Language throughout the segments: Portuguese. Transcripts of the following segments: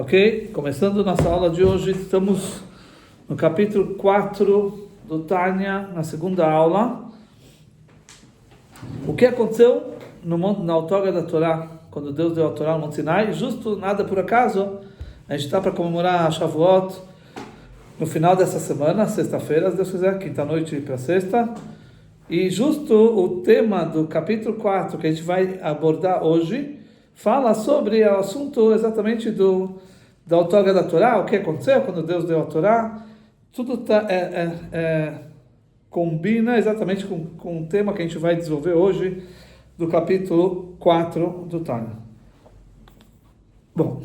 Ok? Começando nossa aula de hoje, estamos no capítulo 4 do Tânia, na segunda aula. O que aconteceu na outorga da Torá, quando Deus deu a Torá no Monte Sinai? Justo, nada por acaso, a gente está para comemorar a Shavuot no final dessa semana, sexta-feira, se Deus quiser, quinta-noite para sexta. E justo o tema do capítulo 4 que a gente vai abordar hoje fala sobre o assunto exatamente da outorga da Torá, o que aconteceu quando Deus deu a Torá. Tudo combina exatamente com o tema que a gente vai desenvolver hoje do capítulo 4 do Tânia. Bom,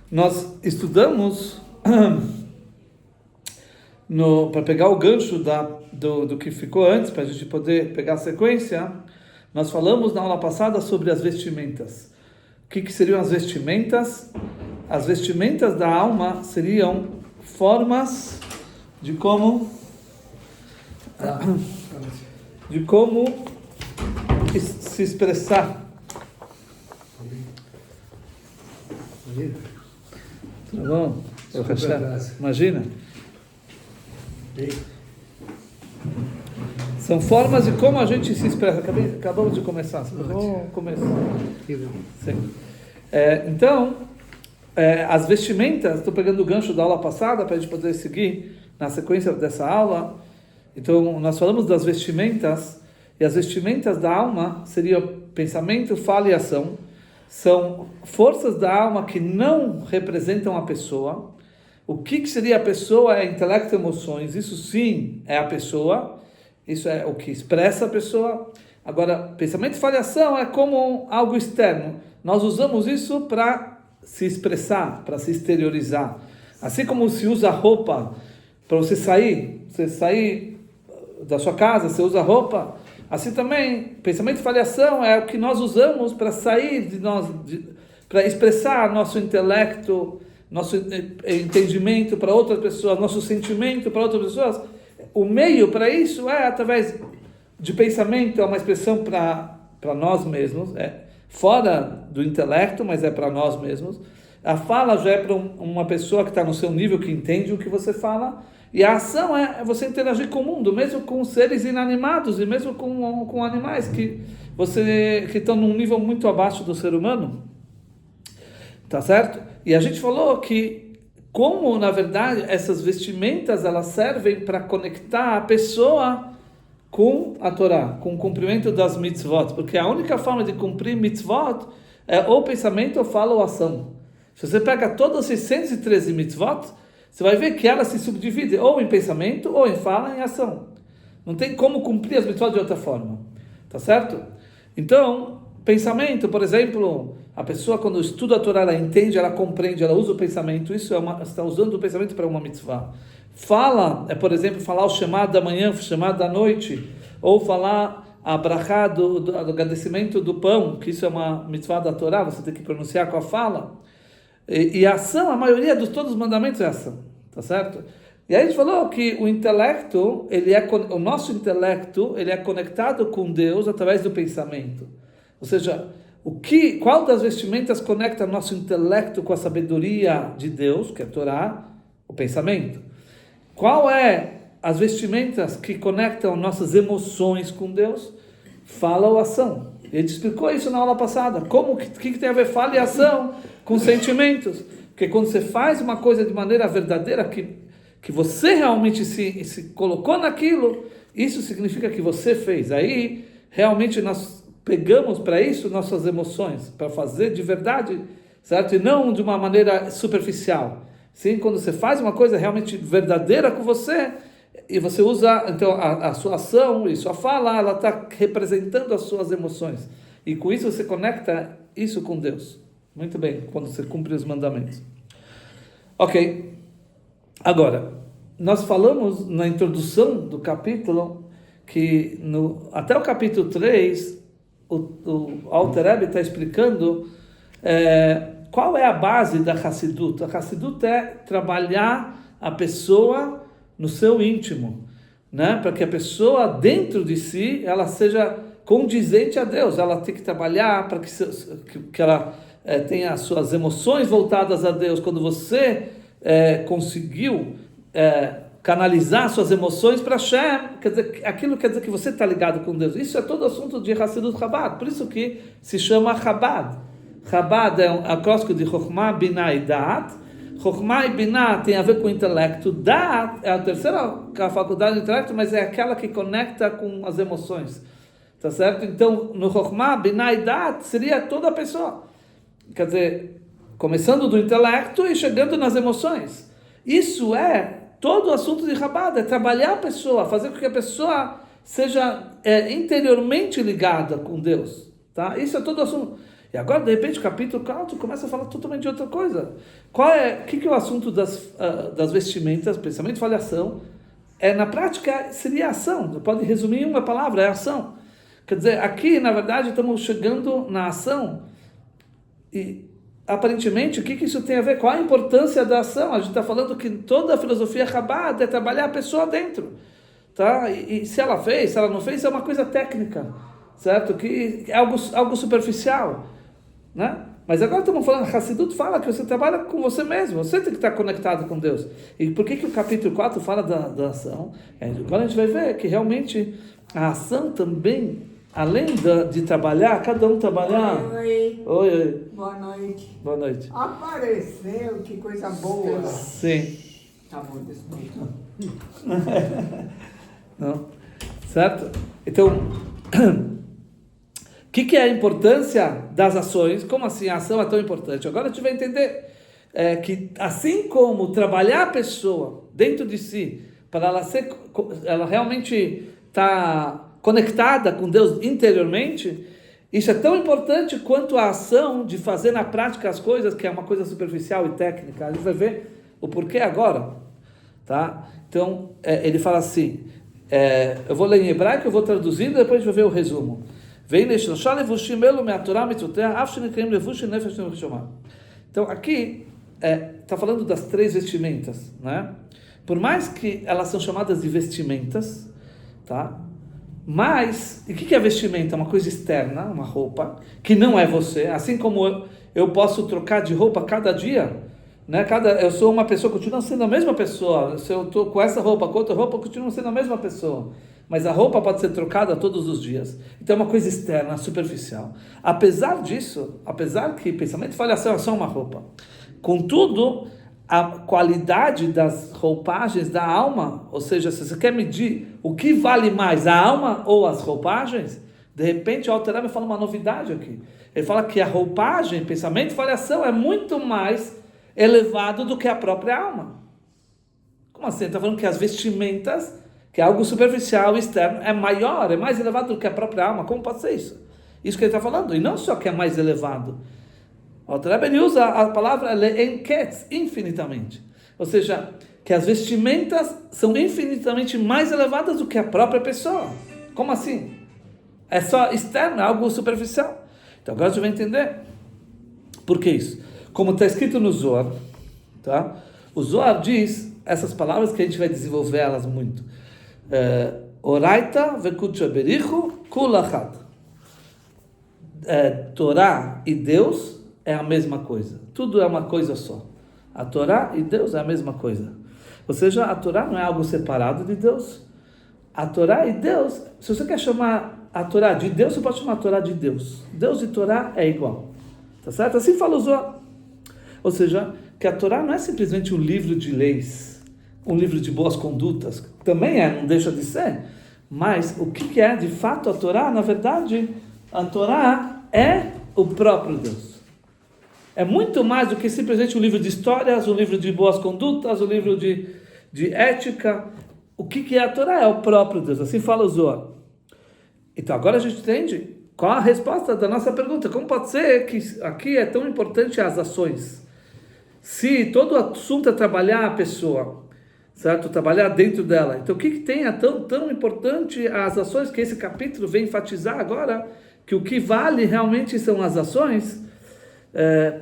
nós estudamos para pegar o gancho do que ficou antes, para a gente poder pegar a sequência. Nós falamos na aula passada sobre as vestimentas. O que seriam as vestimentas? As vestimentas da alma seriam formas de como se expressar. Tá bom? Imagina. São formas de como a gente se expressa. Acabamos de começar. Vamos começar. Sim. Então, as vestimentas, estou pegando o gancho da aula passada para a gente poder seguir na sequência dessa aula. Então, nós falamos das vestimentas, e as vestimentas da alma seriam pensamento, fala e ação. São forças da alma que não representam a pessoa. O que seria a pessoa? É intelecto e emoções. Isso sim é a pessoa. Isso é o que expressa a pessoa. Agora, pensamento, fala e ação é como algo externo. Nós usamos isso para se expressar, para se exteriorizar. Assim como se usa roupa para você sair da sua casa, você usa roupa. Assim também, pensamento, fala e ação é o que nós usamos para sair de nós, para expressar nosso intelecto, nosso entendimento para outras pessoas, nosso sentimento para outras pessoas. O meio para isso é através de pensamento, é uma expressão para nós mesmos, é fora do intelecto, mas é para nós mesmos. A fala já é para uma pessoa que está no seu nível, que entende o que você fala, e a ação é você interagir com o mundo, mesmo com seres inanimados, e mesmo com animais que estão num nível muito abaixo do ser humano. Tá certo? E a gente falou que como, na verdade, essas vestimentas elas servem para conectar a pessoa com a Torá, com o cumprimento das mitzvot, porque a única forma de cumprir mitzvot é ou pensamento, ou fala, ou ação. Se você pega todas as 613 mitzvot, você vai ver que elas se subdividem ou em pensamento, ou em fala, em ação. Não tem como cumprir as mitzvot de outra forma. Tá certo? Então, pensamento, por exemplo, a pessoa quando estuda a Torá, ela entende, ela compreende, ela usa o pensamento, isso está usando o pensamento para uma mitzvah. Fala, por exemplo, falar o chamado da manhã, o chamado da noite, ou falar a brachá do agradecimento do pão, que isso é uma mitzvah da Torá, você tem que pronunciar com a fala. E a ação, a maioria de todos os mandamentos é ação, tá certo? E aí a gente falou que o intelecto, o nosso intelecto, ele é conectado com Deus através do pensamento. Ou seja, qual das vestimentas conecta nosso intelecto com a sabedoria de Deus, que é a Torá, o pensamento? Qual é as vestimentas que conectam nossas emoções com Deus? Fala ou ação. E a gente explicou isso na aula passada. O que tem a ver fala e ação com sentimentos? Porque quando você faz uma coisa de maneira verdadeira, que você realmente se colocou naquilo, isso significa que você fez. Aí, realmente, nós pegamos para isso nossas emoções, para fazer de verdade, certo? E não de uma maneira superficial. Sim, quando você faz uma coisa realmente verdadeira com você, e você usa, então, a sua ação e sua fala, ela está representando as suas emoções. E com isso você conecta isso com Deus. Muito bem, quando você cumpre os mandamentos. Ok. Agora, nós falamos na introdução do capítulo, que até o capítulo 3, o Alter Rebbe está explicando qual é a base da Hassidut. A Hassidut é trabalhar a pessoa no seu íntimo, né? Para que a pessoa dentro de si ela seja condizente a Deus. Ela tem que trabalhar para que ela tem as suas emoções voltadas a Deus, quando você conseguiu canalizar suas emoções para Hashem, aquilo quer dizer que você está ligado com Deus. Isso é todo assunto de Hassidut Chabad, por isso que se chama Chabad. Chabad é um acróstico de Chokhmah, Binah e Da'at. Chokhmah e Binah tem a ver com o intelecto. Da'at é a terceira faculdade do intelecto, mas é aquela que conecta com as emoções. Tá certo? Então, no Chokhmah, Binah e Da'at seria toda a pessoa. Quer dizer, começando do intelecto e chegando nas emoções. Isso é todo o assunto de Chabad, é trabalhar a pessoa, fazer com que a pessoa seja interiormente ligada com Deus. Tá? Isso é todo o assunto. E agora, de repente, o capítulo 4 começa a falar totalmente de outra coisa. O que é o assunto das vestimentas, pensamento, avaliação? Na prática, seria ação. Você pode resumir em uma palavra, é ação. Quer dizer, aqui, na verdade, estamos chegando na ação. E, aparentemente, o que isso tem a ver? Qual a importância da ação? A gente está falando que toda a filosofia Chabad é trabalhar a pessoa dentro. Tá? E se ela fez, se ela não fez, é uma coisa técnica. Certo? Que é algo superficial. Né? Mas agora estamos falando, Hassidut fala que você trabalha com você mesmo, você tem que estar conectado com Deus. E por que o capítulo 4 fala da ação? Agora a gente vai ver que realmente a ação também, além de trabalhar, cada um trabalhar... Oi. Oi. Boa noite. Boa noite. Apareceu, que coisa boa. Sim. Tá bom, desculpa. Não? Certo? Então... O que é a importância das ações? Como assim a ação é tão importante? Agora a gente vai entender que assim como trabalhar a pessoa dentro de si, para ela realmente estar conectada com Deus interiormente, isso é tão importante quanto a ação de fazer na prática as coisas, que é uma coisa superficial e técnica. A gente vai ver o porquê agora. Tá? Então, ele fala assim, eu vou ler em hebraico, eu vou traduzindo, depois a gente vai ver o resumo. Então aqui está falando das 3 vestimentas, né? Por mais que elas são chamadas de vestimentas, tá? Mas o que é vestimenta? Uma coisa externa, uma roupa que não é você. Assim como eu posso trocar de roupa cada dia, né? Eu sou uma pessoa, continuo sendo a mesma pessoa. Se eu estou com essa roupa, com outra roupa, eu continuo sendo a mesma pessoa. Mas a roupa pode ser trocada todos os dias. Então é uma coisa externa, superficial. Apesar disso, apesar que pensamento e avaliação é só uma roupa, contudo, a qualidade das roupagens da alma, ou seja, se você quer medir o que vale mais, a alma ou as roupagens, de repente o Alter Rebbe fala uma novidade aqui. Ele fala que a roupagem, pensamento e avaliação é muito mais elevado do que a própria alma. Como assim? Ele está falando que as vestimentas, que é algo superficial, externo, é maior, é mais elevado do que a própria alma. Como pode ser isso? Isso que ele está falando. E não só que é mais elevado. O Alter Rebbe, ele usa a palavra le'enketz, infinitamente. Ou seja, que as vestimentas são infinitamente mais elevadas do que a própria pessoa. Como assim? É só externo, é algo superficial. Então agora você vai entender por que isso. Como está escrito no Zohar, tá? O Zohar diz essas palavras que a gente vai desenvolver elas muito. Oraita vekutcha berichu kulachat. Torá e Deus é a mesma coisa. Tudo é uma coisa só. A Torá e Deus é a mesma coisa. Ou seja, a Torá não é algo separado de Deus. A Torá e Deus, se você quer chamar a Torá de Deus, você pode chamar a Torá de Deus. Deus e Torá é igual. Tá certo? Assim fala o Zohar. Ou seja, que a Torá não é simplesmente um livro de leis, um livro de boas condutas. Também não deixa de ser. Mas o que é de fato a Torá? Na verdade, a Torá é o próprio Deus. É muito mais do que simplesmente um livro de histórias, um livro de boas condutas, um livro de ética. O que é a Torá? É o próprio Deus. Assim fala o Zohar. Então agora a gente entende qual a resposta da nossa pergunta. Como pode ser que aqui é tão importante as ações? Se todo o assunto é trabalhar a pessoa, certo? Trabalhar dentro dela. Então o que tem tão importante as ações que esse capítulo vem enfatizar agora? Que o que vale realmente são as ações.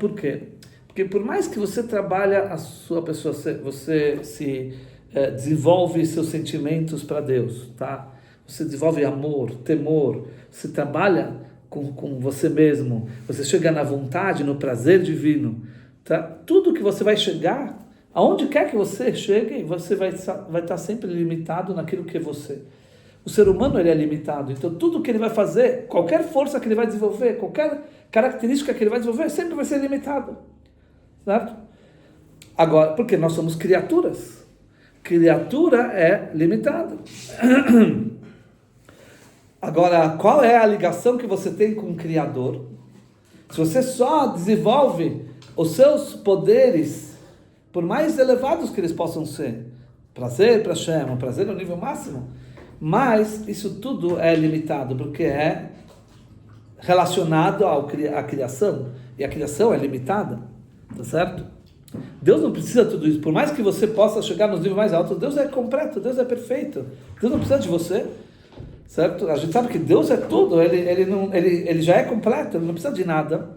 Por quê? Porque por mais que você trabalhe a sua pessoa, você se desenvolve seus sentimentos para Deus, tá? Você desenvolve amor, temor, você trabalha com você mesmo, você chega na vontade, no prazer divino, tá? Tudo que você vai chegar, aonde quer que você chegue, você vai estar sempre limitado naquilo que é você. O ser humano, ele é limitado, então tudo que ele vai fazer, qualquer força que ele vai desenvolver, qualquer característica que ele vai desenvolver, sempre vai ser limitado, certo? Agora, porque nós somos criaturas. Criatura é limitada. Agora, qual é a ligação que você tem com o Criador? Se você só desenvolve os seus poderes, por mais elevados que eles possam ser, prazer para Hashem, prazer no nível máximo, mas isso tudo é limitado, porque é relacionado à criação, e a criação é limitada, tá certo? Deus não precisa de tudo isso, por mais que você possa chegar nos níveis mais altos, Deus é completo, Deus é perfeito, Deus não precisa de você, certo? A gente sabe que Deus é tudo, ele já é completo, ele não precisa de nada,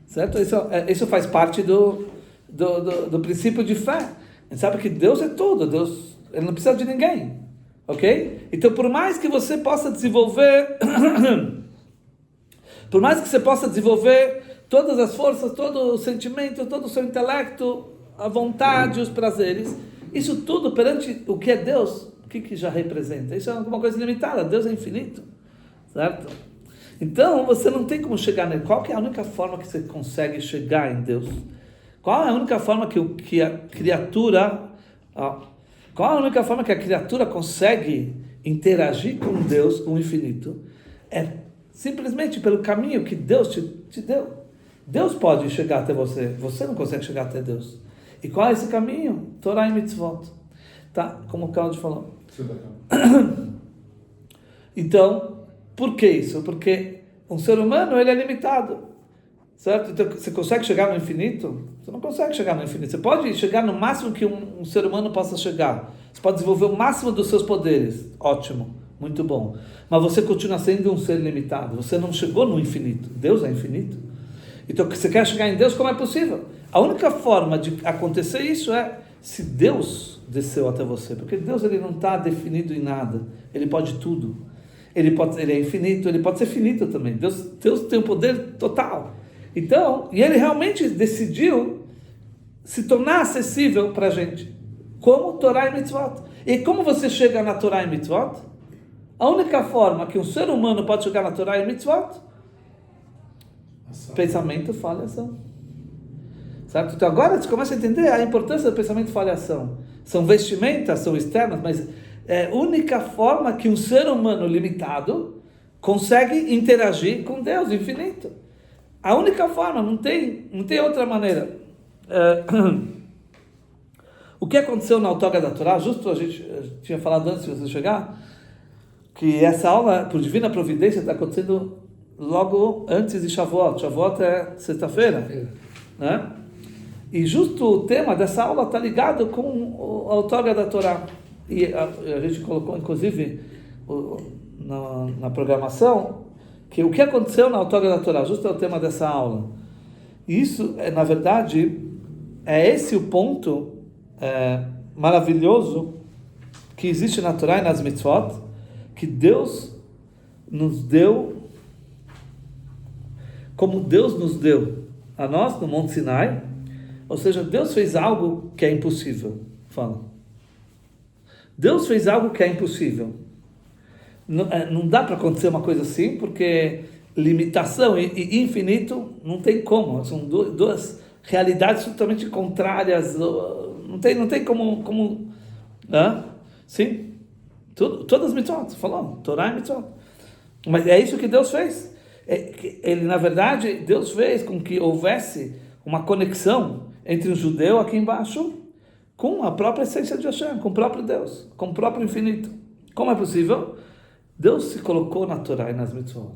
certo? Isso faz parte do princípio de fé. A gente sabe que Deus é tudo, Deus, ele não precisa de ninguém, ok? Então, por mais que você possa desenvolver todas as forças, todo o sentimento, todo o seu intelecto, a vontade, os prazeres, isso tudo perante o que é Deus, o que já representa? Isso é alguma coisa limitada, Deus é infinito, certo? Então, você não tem como chegar nele. Qual que é a única forma que você consegue chegar em Deus? Qual é a única forma que a criatura consegue interagir com Deus, com o infinito? É simplesmente pelo caminho que Deus te deu. Deus pode chegar até você, você não consegue chegar até Deus. E qual é esse caminho? Torá e mitzvot. Tá? Como o Claudio falou. Então, por que isso? Porque um ser humano, ele é limitado. Certo? Então, você consegue chegar no infinito? Você não consegue chegar no infinito. Você pode chegar no máximo que um ser humano possa chegar. Você pode desenvolver o máximo dos seus poderes. Ótimo. Muito bom. Mas você continua sendo um ser limitado. Você não chegou no infinito. Deus é infinito. Então, você quer chegar em Deus, como é possível? A única forma de acontecer isso é se Deus desceu até você. Porque Deus, ele não está definido em nada. Ele pode tudo. Ele é infinito, ele pode ser finito também. Deus tem um poder total. Então, e ele realmente decidiu se tornar acessível para a gente. Como Torá e Mitzvot. E como você chega na Torá e Mitzvot? A única forma que um ser humano pode chegar na Torá e Mitzvot: pensamento, fala e ação. Certo? Então agora você começa a entender a importância do pensamento, fala e ação. São vestimentas, são externas, mas é a única forma que um ser humano limitado consegue interagir com Deus infinito. A única forma, não tem outra maneira. O que aconteceu na Autógrafa da Torá, justo a gente tinha falado antes de você chegar, que essa aula, por divina providência, está acontecendo logo antes de Shavuot. Shavuot é sexta-feira, né? E justo o tema dessa aula está ligado com a Autógrafa da Torá. E a gente colocou, inclusive, na programação, que o que aconteceu na Autógrafa da Torá, justo é o tema dessa aula. E isso, na verdade, é esse o ponto maravilhoso que existe na Torá e nas mitzvot, que Deus nos deu, como Deus nos deu a nós no Monte Sinai, ou seja, Deus fez algo que é impossível. Fala. Deus fez algo que é impossível. Não dá para acontecer uma coisa assim, porque limitação e infinito não tem como. São duas realidades totalmente contrárias. Não tem como sim, todas as mitzvot, falou, Torá e mitzvot. Mas é isso que Deus fez. Ele, na verdade, Deus fez com que houvesse uma conexão entre o judeu aqui embaixo com a própria essência de Hashem, com o próprio Deus, com o próprio infinito. Como é possível? Deus se colocou na Torá e nas mitzvot.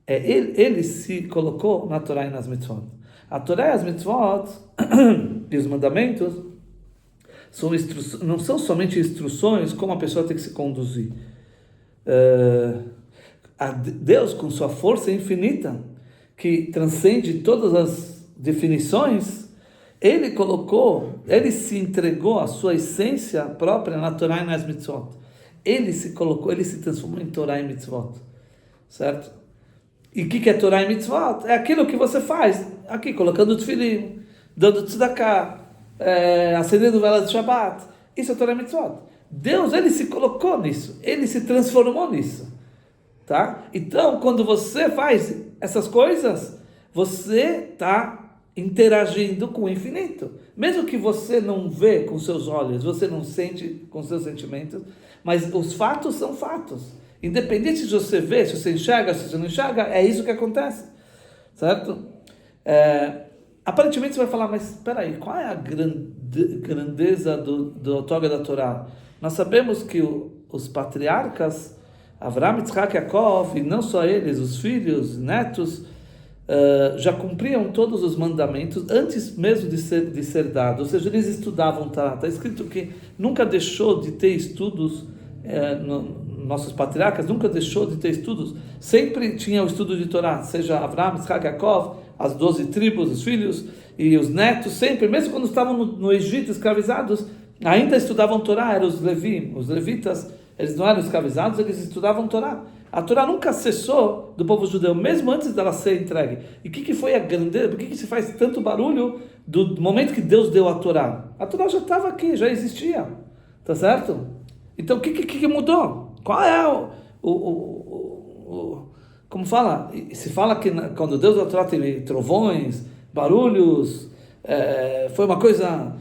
Ele se colocou na Torá e nas mitzvot. A Torá e as mitzvot e os mandamentos não são somente instruções como a pessoa tem que se conduzir. Deus, com sua força infinita, que transcende todas as definições, ele se entregou a sua essência própria na Torá e nas mitzvot. Ele se transformou em Torá e mitzvot, certo? E o que é Torá e Mitzvot? É aquilo que você faz, aqui, colocando o tefilim, dando tzedakah, acendendo velas de Shabbat. Isso é Torá e Mitzvot. Deus, ele se colocou nisso, ele se transformou nisso. Tá? Então, quando você faz essas coisas, você está interagindo com o infinito. Mesmo que você não vê com seus olhos, você não sente com seus sentimentos, mas os fatos são fatos. Independente se você vê, se você enxerga, se você não enxerga, é isso que acontece. Certo? Aparentemente você vai falar, mas espera aí, qual é a grandeza do outorga da Torá? Nós sabemos que os patriarcas, Avraham, Yitzhak, Yaakov, e não só eles, os filhos, netos, já cumpriam todos os mandamentos antes mesmo de ser dado. Ou seja, eles estudavam Torá. Está escrito que nunca deixou de ter estudos, nossos patriarcas nunca deixou de ter estudos. Sempre tinha o estudo de Torá, seja Avraham, Yitzhak, Yaakov, as 12 tribos, os filhos e os netos, sempre, mesmo quando estavam no Egito escravizados, ainda estudavam Torá. Eram os levitas, eles não eram escravizados, eles estudavam Torá. A Torá nunca cessou do povo judeu, mesmo antes dela ser entregue. E o que foi a grandeza? Por que se faz tanto barulho do momento que Deus deu a Torá? A Torá já estava aqui, já existia. Tá certo? Então o que mudou? Qual é como fala? Se fala que quando Deus deu a Torá teve trovões, barulhos, foi uma coisa...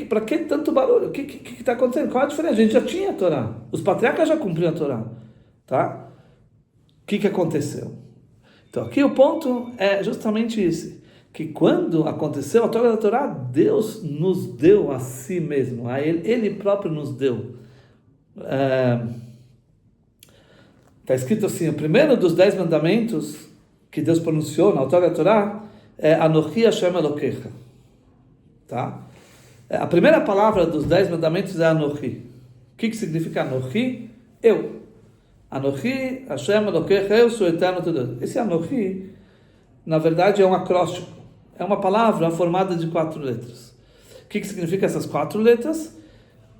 Para que tanto barulho? O que está acontecendo? Qual a diferença? A gente já tinha a Torá. Os patriarcas já cumpriam a Torá. Tá? O que aconteceu? Então aqui o ponto é justamente esse. Que quando aconteceu a outorga da Torá, Deus nos deu a si mesmo. Ele próprio nos deu. Está escrito assim, o primeiro dos 10 mandamentos que Deus pronunciou na outorga da Torá é Anochi Hashem Elokecha. Tá? A primeira palavra dos 10 mandamentos é Anochi. O que significa Anochi? Eu. Anochi Hashem Elokecha, eu sou eterno teu Deus. Esse Anochi, na verdade, é um acróstico. É uma palavra formada de 4 letras. O que significa essas 4 letras?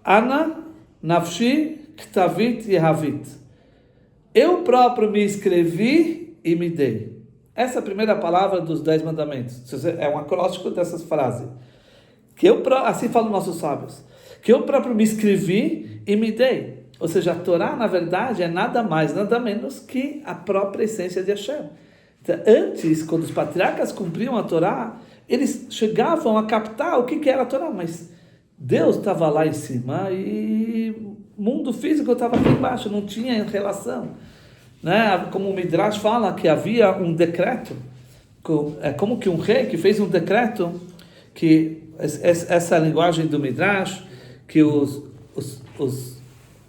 Ana, Nafshi, Ktavit e Havit. Eu próprio me escrevi e me dei. Essa é a primeira palavra dos 10 mandamentos. É um acróstico dessas frases. Assim falam nossos sábios. Que eu próprio me escrevi e me dei. Ou seja, a Torá, na verdade, é nada mais, nada menos que a própria essência de Hashem. Então, antes, quando os patriarcas cumpriam a Torá, eles chegavam a captar o que era a Torá, mas Deus estava lá em cima e o mundo físico estava aqui embaixo, não tinha relação. Né? Como o Midrash fala que havia um decreto, é como que um rei que fez um decreto, que essa é a linguagem do Midrash, que os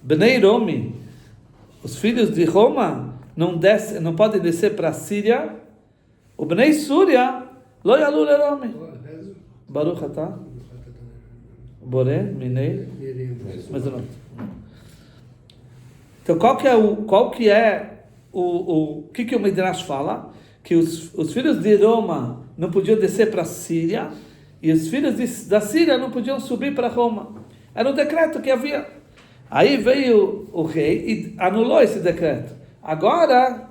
Bnei Romi, os filhos de Roma, não podem descer para a Síria. O Bnei Súria, lo yalu leromi. Baruch atah. Boré, Minei. Mas não. Então, qual que é o que o Midrash fala? Que os filhos de Roma não podiam descer para a Síria e os filhos da Síria não podiam subir para Roma. Era um decreto que havia. Aí veio o rei e anulou esse decreto. Agora,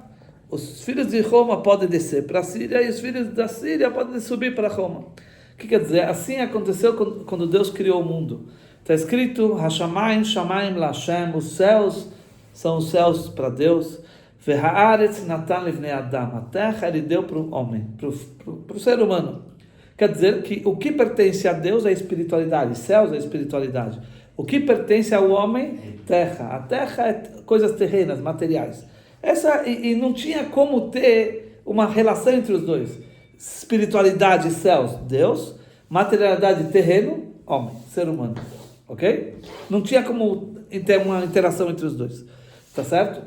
os filhos de Roma podem descer para a Síria e os filhos da Síria podem subir para Roma. O que quer dizer? Assim aconteceu quando Deus criou o mundo. Está escrito, Hashamayim, Shamayim Lashem, os céus são os céus para Deus. Vehaaretz natan livnei Adam, a terra ele deu para o homem, para o ser humano. Quer dizer que o que pertence a Deus é a espiritualidade, céus é a espiritualidade. O que pertence ao homem? Terra. A terra é coisas terrenas, materiais. E não tinha como ter uma relação entre os dois. Espiritualidade e céus, Deus. Materialidade, terreno, homem, ser humano. Ok? Não tinha como ter uma interação entre os dois. Tá certo?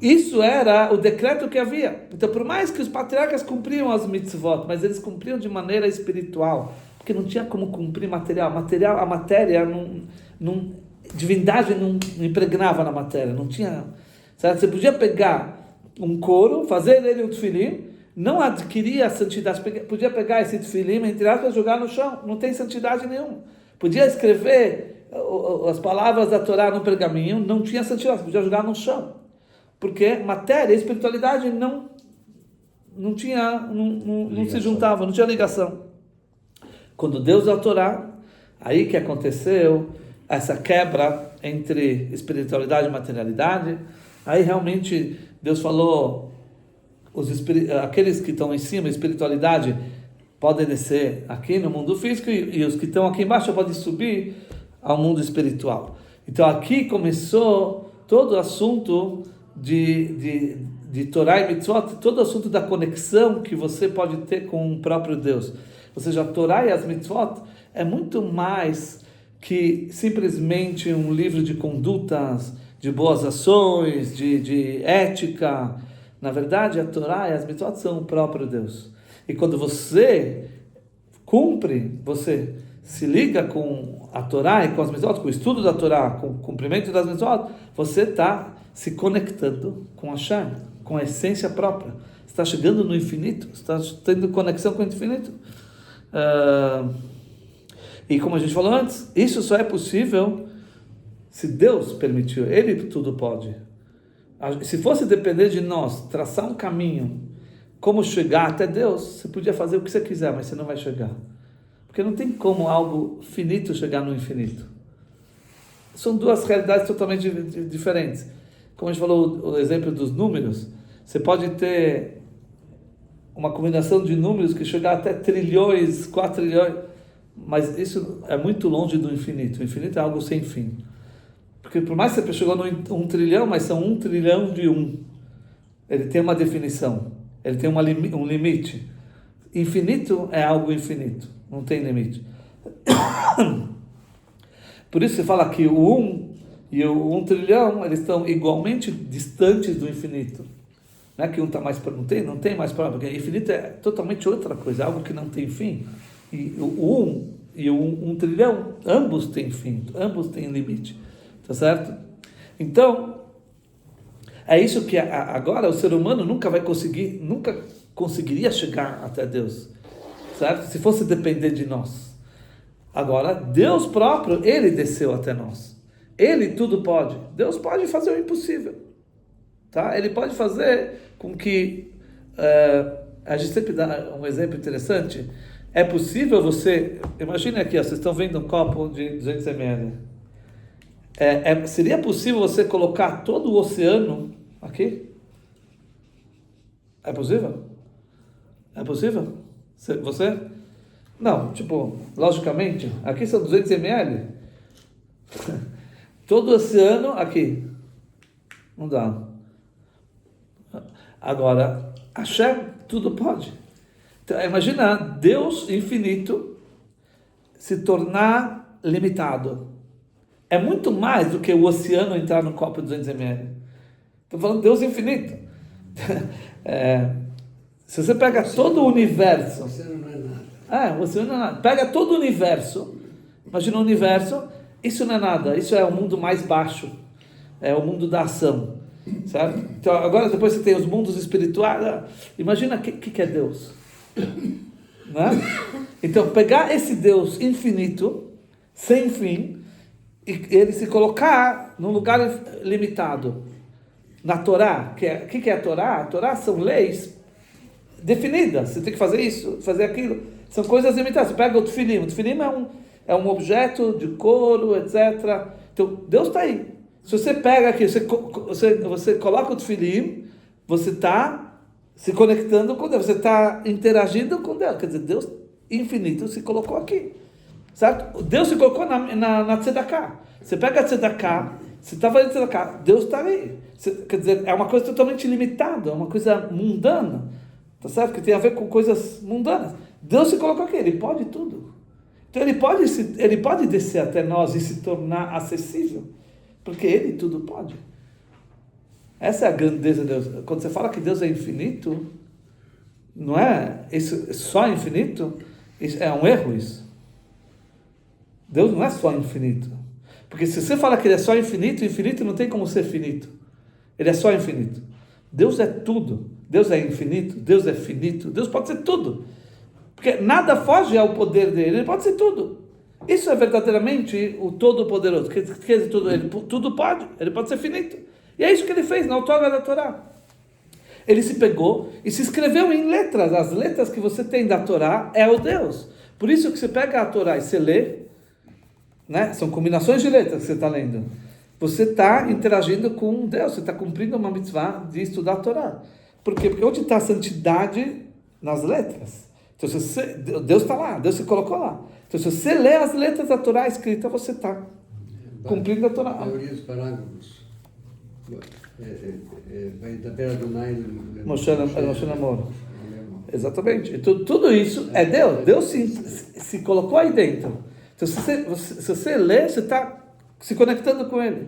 Isso era o decreto que havia. Então, por mais que os patriarcas cumpriam as mitzvot, mas eles cumpriam de maneira espiritual, porque não tinha como cumprir material. A matéria, divindade não impregnava na matéria, não tinha. Certo? Você podia pegar um couro, fazer dele um tefilim, não adquiria a santidade, podia pegar esse tefilim, entre aspas, jogar no chão, não tem santidade nenhuma. Podia escrever as palavras da Torá no pergaminho, não tinha santidade, podia jogar no chão. Porque matéria e espiritualidade não se juntava, não tinha ligação. Quando Deus deu a Torá, aí que aconteceu essa quebra entre espiritualidade e materialidade. Aí realmente Deus falou, aqueles que estão em cima, espiritualidade, podem descer aqui no mundo físico e os que estão aqui embaixo podem subir ao mundo espiritual. Então aqui começou todo o assunto de Torá e Mitzvot, todo o assunto da conexão que você pode ter com o próprio Deus. Ou seja, a Torá e as Mitzvot é muito mais que simplesmente um livro de condutas, de boas ações, de ética. Na verdade, a Torá e as Mitzvot são o próprio Deus. E quando você cumpre, você se liga com a Torá e com as Mitzvot, com o estudo da Torá, com o cumprimento das Mitzvot, você está se conectando com Hashem, com a essência própria. Você está chegando no infinito, você está tendo conexão com o infinito. E como a gente falou antes, isso só é possível se Deus permitiu. Ele tudo pode. Se fosse depender de nós, traçar um caminho, como chegar até Deus, você podia fazer o que você quiser, mas você não vai chegar. Porque não tem como algo finito chegar no infinito. São duas realidades totalmente diferentes. Como a gente falou, o exemplo dos números, você pode ter uma combinação de números que chegar até trilhões, 4 trilhões, mas isso é muito longe do infinito. O infinito é algo sem fim. Porque por mais que você chegou no 1 trilhão, mas são 1 trilhão de 1. Ele tem uma definição, ele tem um limite. Infinito é algo infinito, não tem limite. Por isso você fala que o 1 e o 1 trilhão, eles estão igualmente distantes do infinito. Não é que um está mais para... Não tem mais para... Porque infinito é totalmente outra coisa, algo que não tem fim. E o 1 e o 1 trilhão, ambos têm fim, ambos têm limite. Tá certo? Então, é isso que agora o ser humano nunca conseguiria chegar até Deus. Certo? Se fosse depender de nós. Agora, Deus próprio, Ele desceu até nós. Ele tudo pode. Deus pode fazer o impossível. Tá? Ele pode fazer com que... a gente sempre dá um exemplo interessante. É possível você... Imagina aqui, ó, vocês estão vendo um copo de 200 ml. Seria possível você colocar todo o oceano aqui? É possível? É possível? Você? Não, tipo, logicamente, aqui são 200 ml. Todo o oceano aqui. Não dá. Agora, Hashem tudo pode. Então, imagina Deus infinito se tornar limitado. É muito mais do que o oceano entrar no copo de 200 ml. Estou falando de Deus infinito. Se você pega todo o universo... O oceano não é nada. O oceano não é nada. Pega todo o universo. Imagina o universo. Isso não é nada. Isso é o mundo mais baixo. É o mundo da ação. Certo? Então, agora depois você tem os mundos espirituais. Imagina o que é Deus. Não é? Então, pegar esse Deus infinito, sem fim... e ele se colocar num lugar limitado. Na Torá, o que é a Torá? A Torá são leis definidas. Você tem que fazer isso, fazer aquilo. São coisas limitadas. Você pega o tefilim. O tefilim é um objeto de couro, etc. Então, Deus está aí. Se você pega aqui, você coloca o tefilim, você está se conectando com Deus. Você está interagindo com Deus. Quer dizer, Deus infinito se colocou aqui. Certo? Deus se colocou na tzedakah. Você pega a tzedakah, você está fazendo tzedakah, Deus está ali. Quer dizer, é uma coisa totalmente limitada, é uma coisa mundana. Tá certo? Que tem a ver com coisas mundanas. Deus se colocou aqui, Ele pode tudo. Então Ele pode descer até nós e se tornar acessível. Porque Ele tudo pode. Essa é a grandeza de Deus. Quando você fala que Deus é infinito, não é isso, só infinito, isso é um erro isso. Deus não é só infinito. Porque se você fala que Ele é só infinito, infinito não tem como ser finito. Ele é só infinito. Deus é tudo. Deus é infinito, Deus é finito, Deus pode ser tudo. Porque nada foge ao poder dele, Ele pode ser tudo. Isso é verdadeiramente o Todo-Poderoso. Quer dizer, tudo pode, Ele pode ser finito. E é isso que Ele fez na outorga da Torá. Ele se pegou e se escreveu em letras. As letras que você tem da Torá é o Deus. Por isso que você pega a Torá e você lê, né? São combinações de letras que você está lendo. Você está interagindo com Deus, você está cumprindo uma mitzvah de estudar a Torá. Por quê? Porque onde está a santidade? Nas letras. Então, se você, Deus está lá, Deus se colocou lá. Então, se você lê as letras da Torá escrita, você está cumprindo a Torá. A maioria dos parágrafos vai da beira do Nile. Moshe Namor. Exatamente. Então, tudo isso é Deus. Deus se colocou aí dentro. Então, se você lê, você está se conectando com Ele.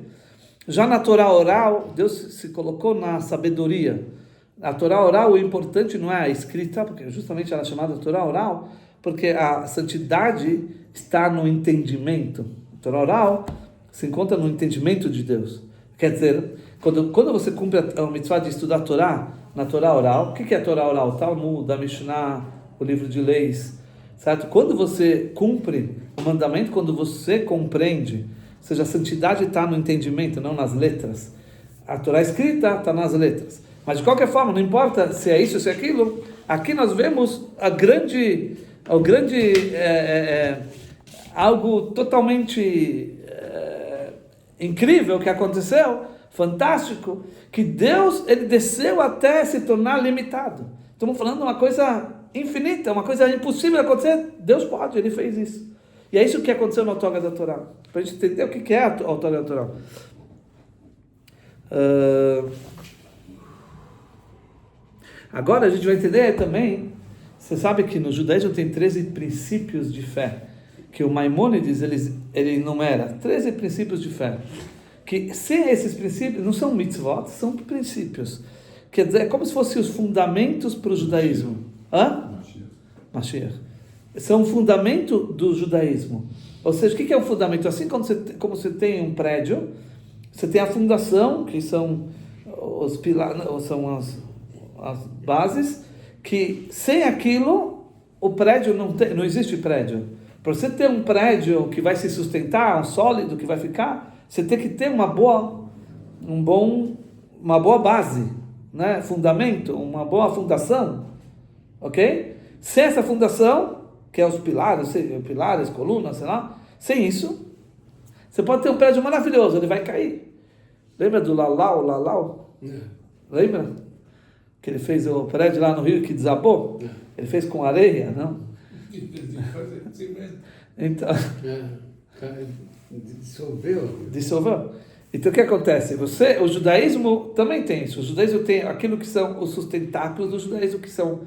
Já na Torá oral, Deus se colocou na sabedoria. A Torá oral, o importante não é a escrita, porque justamente ela é chamada Torá oral, porque a santidade está no entendimento. A Torá oral se encontra no entendimento de Deus. Quer dizer, quando você cumpre a mitzvah de estudar a Torá, na Torá oral, o que é a Torá oral? O Talmud, a Mishnah, o livro de leis, certo? Quando você cumpre o mandamento, quando você compreende, ou seja, a santidade está no entendimento, não nas letras. A Torá escrita está nas letras. Mas de qualquer forma, não importa se é isso ou se é aquilo, aqui nós vemos algo totalmente incrível que aconteceu, fantástico, que Deus, ele desceu até se tornar limitado. Estamos falando de uma coisa infinita, uma coisa impossível de acontecer. Deus pode, ele fez isso. E é isso que aconteceu na outorga da Torá. Para a gente entender o que é a outorga da Torá. Agora a gente vai entender também, você sabe que no judaísmo tem 13 princípios de fé, que o Maimônides ele enumera 13 princípios de fé, que sem esses princípios, não são mitzvot, são princípios. Quer dizer, é como se fossem os fundamentos para o judaísmo. Mashiach. São o fundamento do judaísmo. Ou seja, o que é um fundamento? Assim como você tem um prédio, você tem a fundação, que são os pilares, são as bases, que sem aquilo o prédio não existe prédio. Para você ter um prédio que vai se sustentar, um sólido que vai ficar, você tem que ter uma boa base, né? Fundamento, uma boa fundação, ok? Sem essa fundação, que é os pilares, colunas, sei lá, sem isso, você pode ter um prédio maravilhoso, ele vai cair. Lembra do Lalau? Lembra? Que ele fez o prédio lá no Rio que desabou? Ele fez com areia, não? Então, dissolveu. Então o que acontece? O judaísmo também tem isso. O judaísmo tem aquilo que são os sustentáculos do judaísmo, que são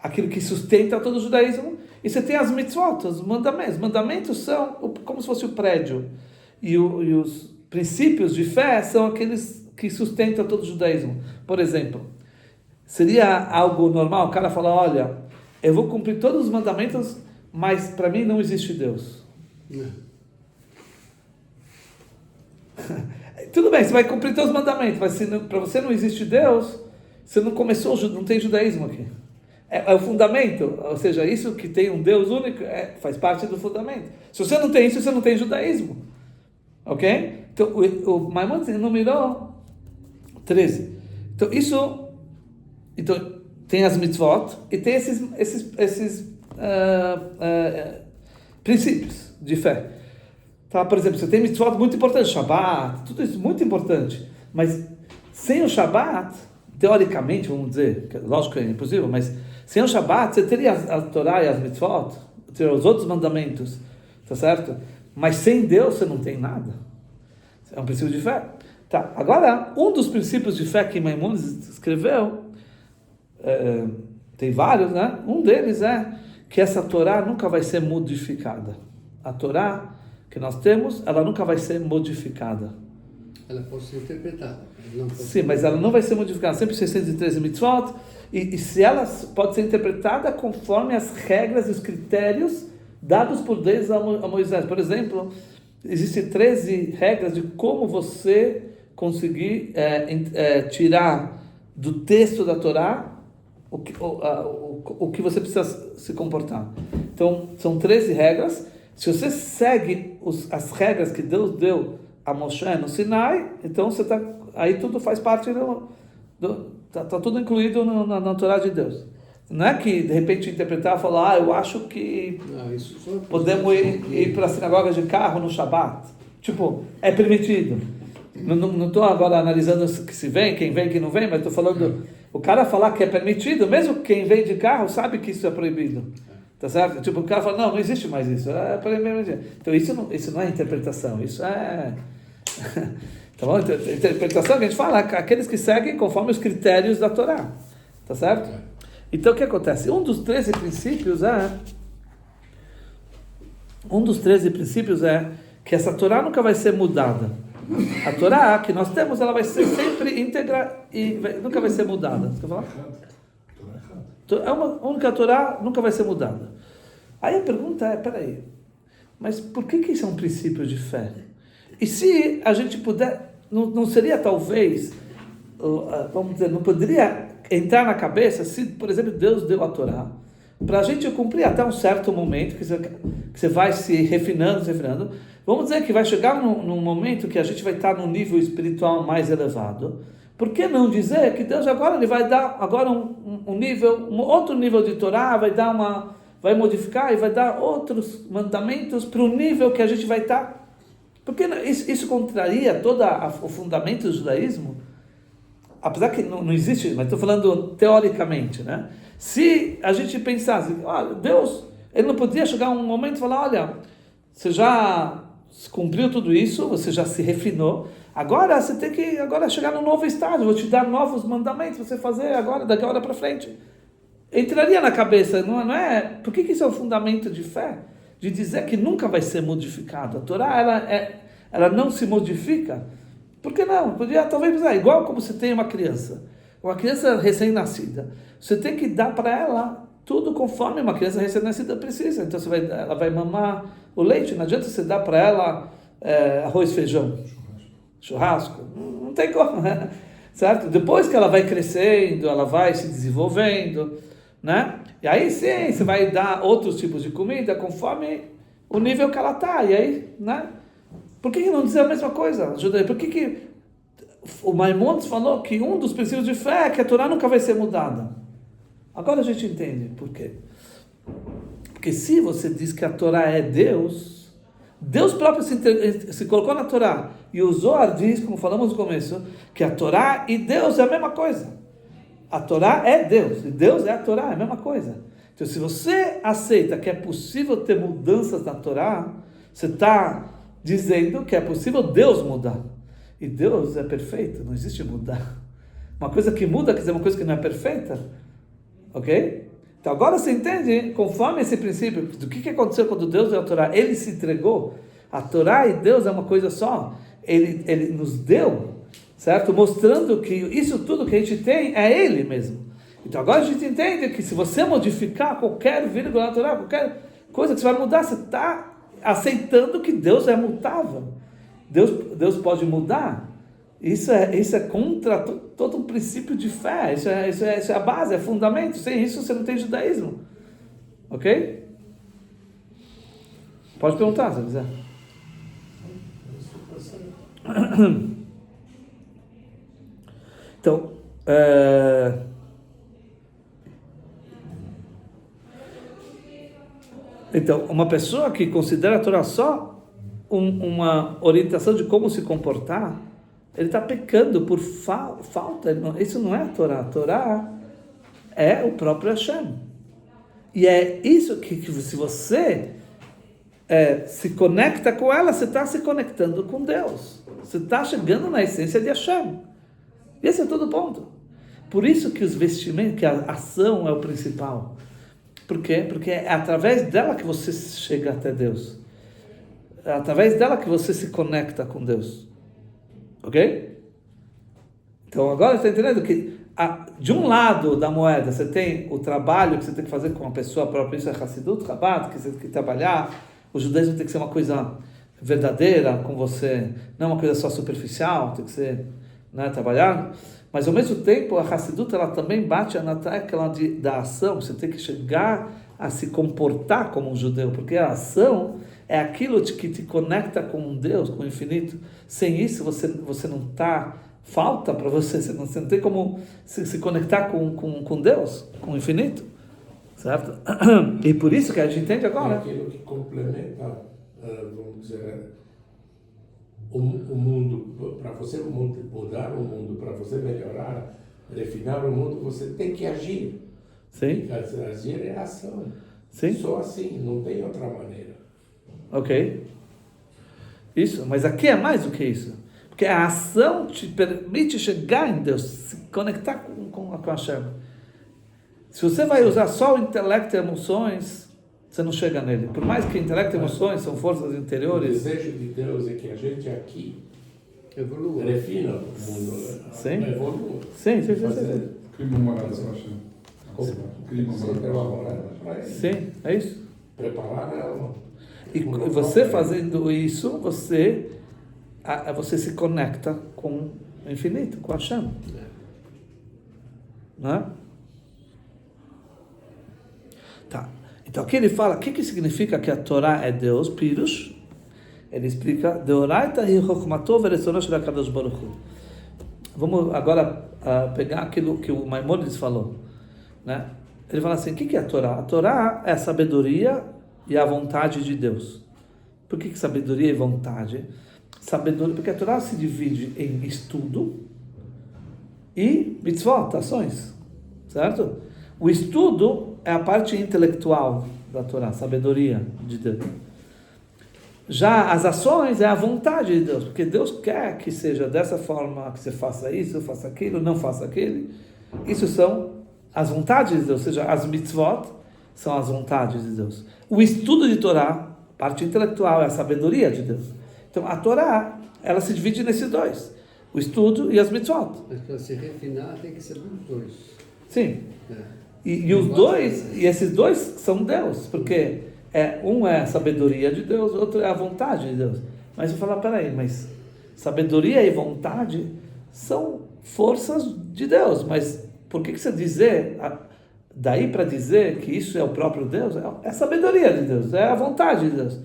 aquilo que sustenta todo o judaísmo, e você tem as mitzvot, os mandamentos. Os mandamentos são como se fosse o prédio. E os princípios de fé são aqueles que sustentam todo o judaísmo. Por exemplo, seria algo normal o cara falar, olha, eu vou cumprir todos os mandamentos, mas para mim não existe Deus. Tudo bem, você vai cumprir todos os mandamentos, mas para você não existe Deus, você não começou, não tem judaísmo aqui. É o fundamento, ou seja, isso que tem um Deus único faz parte do fundamento. Se você não tem isso, você não tem judaísmo. Ok? Então, o Maimônides enumerou 13. Então, tem as mitzvot e tem esses princípios de fé. Tá? Por exemplo, você tem mitzvot muito importantes, Shabbat, tudo isso muito importante. Mas sem o Shabbat, teoricamente, vamos dizer, lógico que é impossível, mas sem o Shabbat, você teria a Torá e as mitzvot, teria os outros mandamentos, tá certo? Mas sem Deus você não tem nada. É um princípio de fé. Tá. Agora, um dos princípios de fé que Maimônides escreveu, tem vários, né? Um deles é que essa Torá nunca vai ser modificada. A Torá que nós temos, ela nunca vai ser modificada. Ela pode ser interpretada. Sim, mas ela não vai ser modificada. Sempre 613 mitzvot. E se ela pode ser interpretada conforme as regras e os critérios dados por Deus a Moisés. Por exemplo, existem 13 regras de como você conseguir tirar do texto da Torá o que você precisa se comportar. Então, são 13 regras. Se você segue as regras que Deus deu a Moshe no Sinai, então aí tudo faz parte Tá tudo incluído na Torá de Deus. Não é que, de repente, interpretar e falar, eu acho que Não, isso só podemos ir para a sinagoga de carro no Shabat. Tipo, é permitido. Não estou agora analisando que se vem, quem não vem, mas estou falando, o cara falar que é permitido, mesmo quem vem de carro sabe que isso é proibido. Tá certo? Tipo, o cara fala, não existe mais isso. É proibido. Então isso não é interpretação, isso é... Tá bom? Interpretação que a gente fala, aqueles que seguem conforme os critérios da Torá. Tá certo? Então o que acontece? Um dos 13 princípios é que essa Torá nunca vai ser mudada. A Torá que nós temos, ela vai ser sempre íntegra e nunca vai ser mudada. Você quer falar? É uma única Torá, nunca vai ser mudada. Aí a pergunta é, peraí, mas por que isso é um princípio de fé? E se a gente puder, não seria talvez, vamos dizer, não poderia entrar na cabeça se, por exemplo, Deus deu a Torá para a gente cumprir até um certo momento que você vai se refinando, vamos dizer que vai chegar num momento que a gente vai estar num nível espiritual mais elevado. Por que não dizer que Deus agora ele vai dar agora um outro nível de Torá, vai modificar e vai dar outros mandamentos para o nível que a gente vai estar? Porque isso contraria todo o fundamento do judaísmo. Apesar que não existe, mas estou falando teoricamente, né? Se a gente pensasse, olha, Deus, ele não podia chegar um momento e falar, olha, você já cumpriu tudo isso, você já se refinou, agora você tem que chegar num novo estágio, vou te dar novos mandamentos, você fazer agora, daqui a hora para frente. Entraria na cabeça, não é? Por que isso é o fundamento de fé? De dizer que nunca vai ser modificado. A Torá, ela não se modifica. Por que não? Podia talvez pensar, igual como você tem uma criança recém-nascida, você tem que dar para ela tudo conforme uma criança recém-nascida precisa. Então ela vai mamar o leite, não adianta você dar para ela arroz, feijão, churrasco, não tem como, né? Certo? Depois que ela vai crescendo, ela vai se desenvolvendo, né? E aí sim, você vai dar outros tipos de comida conforme o nível que ela está, e aí, né? Por que não dizer a mesma coisa? Por que o Maimonides falou que um dos princípios de fé é que a Torá nunca vai ser mudada? Agora a gente entende por quê. Porque se você diz que a Torá é Deus, Deus próprio se colocou na Torá, e o Zohar diz, como falamos no começo, que a Torá e Deus é a mesma coisa. A Torá é Deus, e Deus é a Torá, é a mesma coisa. Então se você aceita que é possível ter mudanças na Torá, você está dizendo que é possível Deus mudar. E Deus é perfeito, não existe mudar. Uma coisa que muda quer dizer uma coisa que não é perfeita. Ok? Então agora você entende, conforme esse princípio, do que aconteceu quando Deus deu a Torá. Ele se entregou. A Torá e Deus é uma coisa só. Ele nos deu, certo? Mostrando que isso tudo que a gente tem é Ele mesmo. Então agora a gente entende que se você modificar qualquer vírgula na Torá, qualquer coisa que você vai mudar, você está aceitando que Deus é mutável. Deus pode mudar. Isso é contra todo um princípio de fé. Isso é a base, é fundamento. Sem isso você não tem judaísmo. Ok? Pode perguntar se quiser. Então, uma pessoa que considera a Torá só uma orientação de como se comportar, ele está pecando por falta. Isso não é a Torá. A Torá é o próprio Hashem. E é isso que se você se conecta com ela, você está se conectando com Deus. Você está chegando na essência de Hashem. Esse é todo o ponto. Por isso que os vestimentos, que a ação é o principal. Por quê? Porque é através dela que você chega até Deus. É através dela que você se conecta com Deus. Ok? Então agora você está entendendo que de um lado da moeda você tem o trabalho que você tem que fazer com a pessoa própria, isso é Hassidut, Chabad, que você tem que trabalhar. O judaísmo tem que ser uma coisa verdadeira com você, não uma coisa só superficial, tem que ser, né, trabalhar. Mas ao mesmo tempo a Hassidut ela também bate na tecla da ação. Você tem que chegar a se comportar como um judeu, porque a ação é aquilo que te conecta com Deus, com o infinito. Sem isso você não está falta para você. Você não tem como se conectar com Deus, com o infinito. Certo? E por isso que a gente entende É agora. aquilo que complementa, vamos dizer, o mundo. Para você mudar o mundo, para você melhorar, refinar o mundo, você tem que agir. Sim. Agir é ação. Sim. Só assim, não tem outra maneira. Ok. Isso, mas aqui é mais do que isso. Porque a ação te permite chegar em Deus, se conectar com Hashem. Se você vai usar só o intelecto e emoções, você não chega nele. Por mais que intelecto e emoções são forças O interiores. desejo de Deus é que a gente aqui Evolua. refina o mundo, Sim. evolua. Sim. Cria uma morada para Hashem. Cria uma morada Sempre para uma Hashem. morada para ele. Sim, é isso. Preparar a alma. E você fazendo isso, você se conecta com o infinito, com Hashem. Não é? Tá. Então aqui ele fala, o que significa que a Torá é Deus? Pirush. Ele explica, Deoraita hi chokhmato veretzono shel HaKadosh Baruch Hu. Vamos agora pegar aquilo que o Maimonides falou, né? Ele fala assim, o que é a Torá? A Torá é a sabedoria e a vontade de Deus. Por que sabedoria e vontade? Sabedoria, porque a Torá se divide em estudo e mitzvot, ações, certo? O estudo é a parte intelectual da Torá, sabedoria de Deus. Já as ações é a vontade de Deus, porque Deus quer que seja dessa forma, que você faça isso, faça aquilo, não faça aquele. Isso são as vontades de Deus, ou seja, as mitzvot são as vontades de Deus. O estudo de Torá, parte intelectual, é a sabedoria de Deus. Então a Torá, ela se divide nesses dois, o estudo e as mitzvot. Mas para se refinar tem que ser dos dois. Sim. É. E os dois, e esses dois são Deus, porque um é a sabedoria de Deus, o outro é a vontade de Deus. Mas eu falar, peraí, mas sabedoria e vontade são forças de Deus, mas por que você dizer, daí para dizer que isso é o próprio Deus? É a sabedoria de Deus, é a vontade de Deus.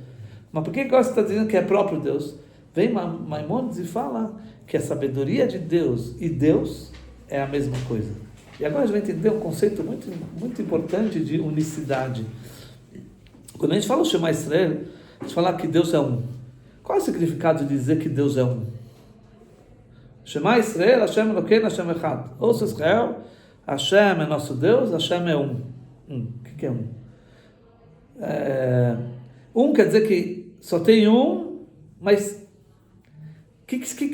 Mas por que você está dizendo que é próprio Deus? Vem Maimonides e fala que a sabedoria de Deus e Deus é a mesma coisa. E agora a gente vai entender um conceito muito, muito importante de unicidade. Quando a gente fala o Shema Israel, a gente fala que Deus é um. Qual é o significado de dizer que Deus é um? Shema Israel, Hashem Elokeinu, Hashem Echad. Ouça Israel, Hashem é nosso Deus, Hashem é um. O que é um? Um quer dizer que só tem um, mas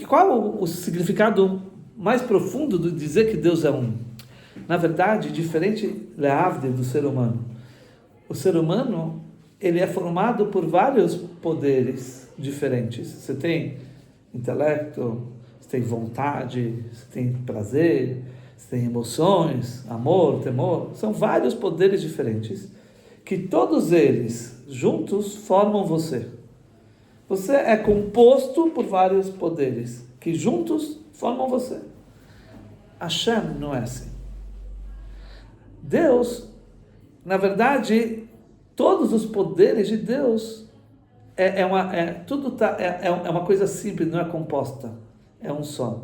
qual o significado mais profundo de dizer que Deus é um? Na verdade, diferente leavde do ser humano. O ser humano, ele é formado por vários poderes diferentes. Você tem intelecto, você tem vontade, você tem prazer, você tem emoções, amor, temor. São vários poderes diferentes que todos eles juntos formam você. Você é composto por vários poderes que juntos formam você. Hashem não é assim. Deus, na verdade, todos os poderes de Deus é uma coisa simples, não é composta, é um só.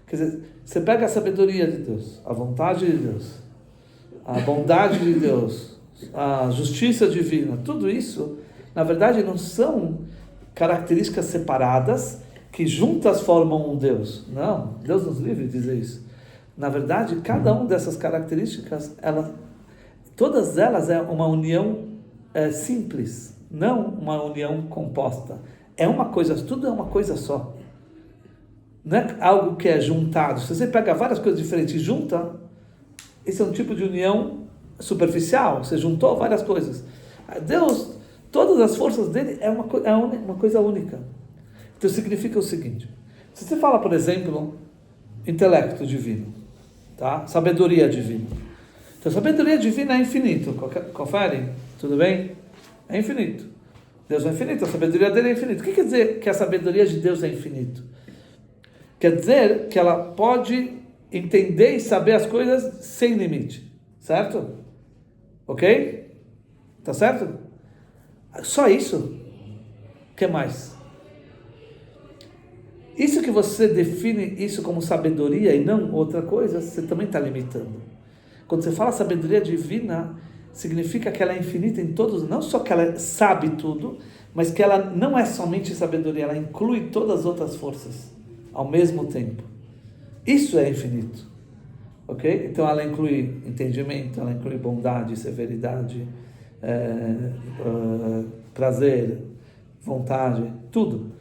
Quer dizer, você pega a sabedoria de Deus, a vontade de Deus, a bondade de Deus, a justiça divina, tudo isso, na verdade, não são características separadas que juntas formam um Deus. Não, Deus nos livre de dizer isso. Na verdade, cada uma dessas características, todas elas é uma união simples, não uma união composta. É uma coisa, tudo é uma coisa só. Não é algo que é juntado. Se você pega várias coisas diferentes e junta, esse é um tipo de união superficial. Você juntou várias coisas. Deus, todas as forças dele é uma coisa única. Então significa o seguinte: se você fala, por exemplo, intelecto divino, tá? Sabedoria divina. Então, sabedoria divina é infinito. Confere? Tudo bem? É infinito. Deus é infinito, a sabedoria dele é infinita. O que quer dizer que a sabedoria de Deus é infinito? Quer dizer que ela pode entender e saber as coisas sem limite. Certo? Ok? Tá certo? Só isso? O que mais? Isso que você define isso como sabedoria e não outra coisa, você também está limitando. Quando você fala sabedoria divina, significa que ela é infinita em todos, não só que ela sabe tudo, mas que ela não é somente sabedoria, ela inclui todas as outras forças ao mesmo tempo. Isso é infinito, ok? Então ela inclui entendimento, ela inclui bondade, severidade, prazer, vontade, tudo,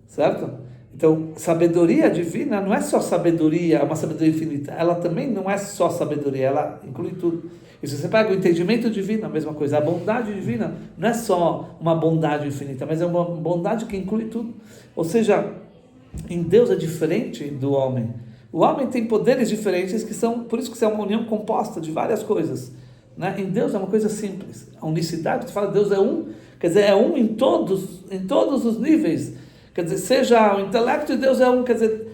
certo? Então, sabedoria divina não é só sabedoria, é uma sabedoria infinita. Ela também não é só sabedoria, ela inclui tudo. E se você pega o entendimento divino, a mesma coisa. A bondade divina não é só uma bondade infinita, mas é uma bondade que inclui tudo. Ou seja, em Deus é diferente do homem. O homem tem poderes diferentes que são, por isso que é uma união composta de várias coisas. Né? Em Deus é uma coisa simples. A unicidade, você fala Deus é um, quer dizer, é um em todos os níveis. Quer dizer, seja o intelecto de Deus é um, quer dizer,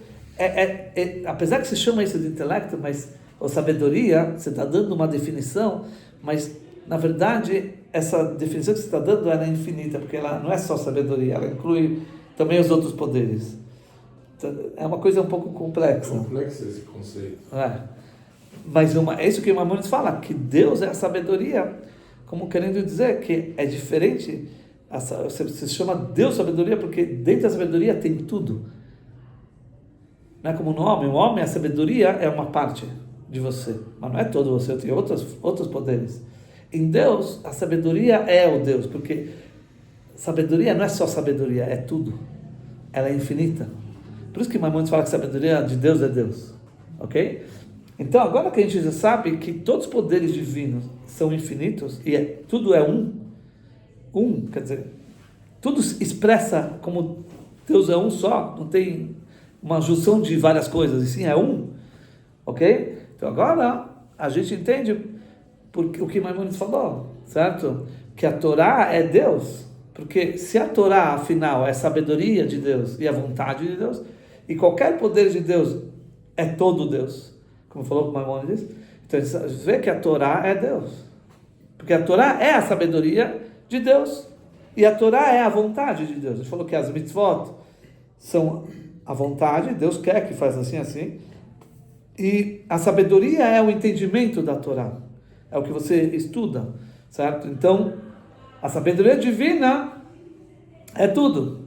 apesar que se chama isso de intelecto, mas ou sabedoria, você está dando uma definição, mas na verdade essa definição que você está dando ela é infinita, porque ela não é só sabedoria, ela inclui também os outros poderes. Então, é uma coisa um pouco complexa. Complexo esse conceito. Mas é isso que o Maimonides fala, que Deus é a sabedoria, como querendo dizer que é diferente. Você chama Deus sabedoria porque dentro da sabedoria tem tudo. Não é como no homem. O homem, a sabedoria é uma parte de você, mas não é todo você, tem outros poderes. Em Deus, a sabedoria é o Deus, porque sabedoria não é só sabedoria, é tudo. Ela é infinita. Por isso que Maimonides fala que a sabedoria de Deus é Deus. Ok? Então, agora que a gente já sabe que todos os poderes divinos são infinitos, e tudo é um, quer dizer, tudo expressa como Deus é um só, não tem uma junção de várias coisas, e sim é um, ok? Então agora a gente entende o que Maimonides falou, certo? Que a Torá é Deus, porque se a Torá, afinal, é a sabedoria de Deus e a vontade de Deus, e qualquer poder de Deus é todo Deus, como falou o Maimonides, então a gente vê que a Torá é Deus, porque a Torá é a sabedoria de Deus, e a Torá é a vontade de Deus. Ele falou que as mitzvot são a vontade, Deus quer que faça assim, e a sabedoria é o entendimento da Torá, é o que você estuda, certo? Então, a sabedoria divina é tudo,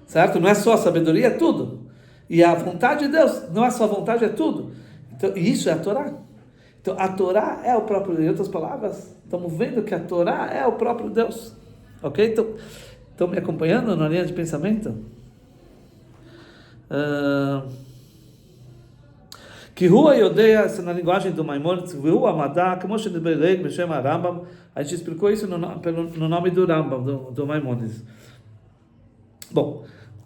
certo? Não é só a sabedoria, é tudo. E a vontade de Deus não é só a vontade, é tudo. Então, e isso é a Torá. Então, a Torá é o próprio Deus. Em outras palavras, estamos vendo que a Torá é o próprio Deus. Ok? Então, estão me acompanhando na linha de pensamento? Que rua Yodeia, essa na linguagem do Maimonides, rua Amadá, que Moshe de Beleg, me chama Rambam. A gente explicou isso no nome do Rambam, do Maimonides. Bom,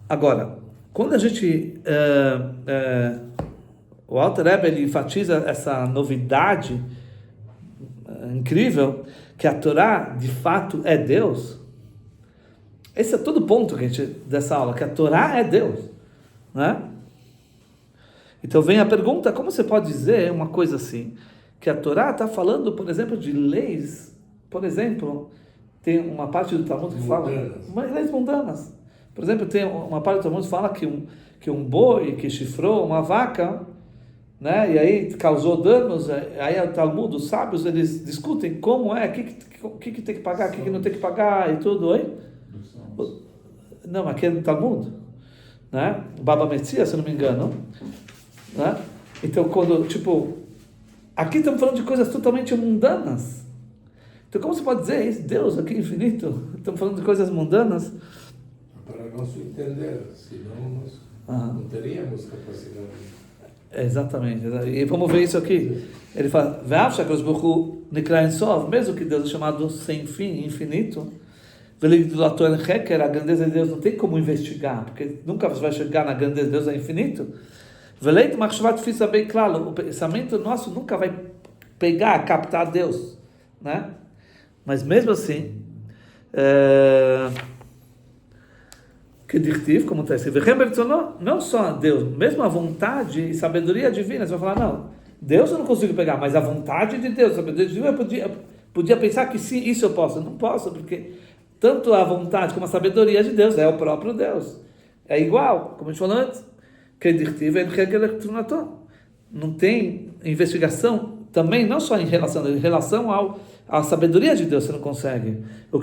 agora, quando a gente o Alter Rebbe ele enfatiza essa novidade incrível, que a Torá de fato é Deus. Esse é todo o ponto que dessa aula, que a Torá é Deus, né? Então vem a pergunta, como você pode dizer uma coisa assim, que a Torá está falando, por exemplo, de leis, por exemplo, tem uma parte do Talmud que fala, leis mundanas. Por exemplo, tem uma parte do Talmud que fala que um boi que chifrou uma vaca, né, e aí causou danos, aí o Talmud, os sábios, eles discutem como é, o que tem que pagar, o que não tem que pagar e tudo, oi? Não, aqui é no Talmud, né? Baba Metzia, se não me engano, né? Então, quando, aqui estamos falando de coisas totalmente mundanas. Então, como você pode dizer isso? Deus aqui infinito, estamos falando de coisas mundanas? Para nosso entender, senão nós não teríamos capacidade. Exatamente. E vamos ver isso aqui. Ele fala, mesmo que Deus é chamado sem fim, infinito, a grandeza de Deus não tem como investigar, porque nunca você vai chegar na grandeza de Deus, é infinito. O pensamento nosso nunca vai pegar, captar Deus, né? Mas mesmo assim, que dirtiv, como está escrito, não só Deus, mesmo a vontade e sabedoria divina, você vai falar, não, Deus eu não consigo pegar, mas a vontade de Deus, a sabedoria divina, eu podia pensar que sim, isso eu posso. Não posso, porque tanto a vontade como a sabedoria de Deus é o próprio Deus. É igual, como a gente falou antes, Não tem investigação também, não só em relação à sabedoria de Deus, você não consegue. O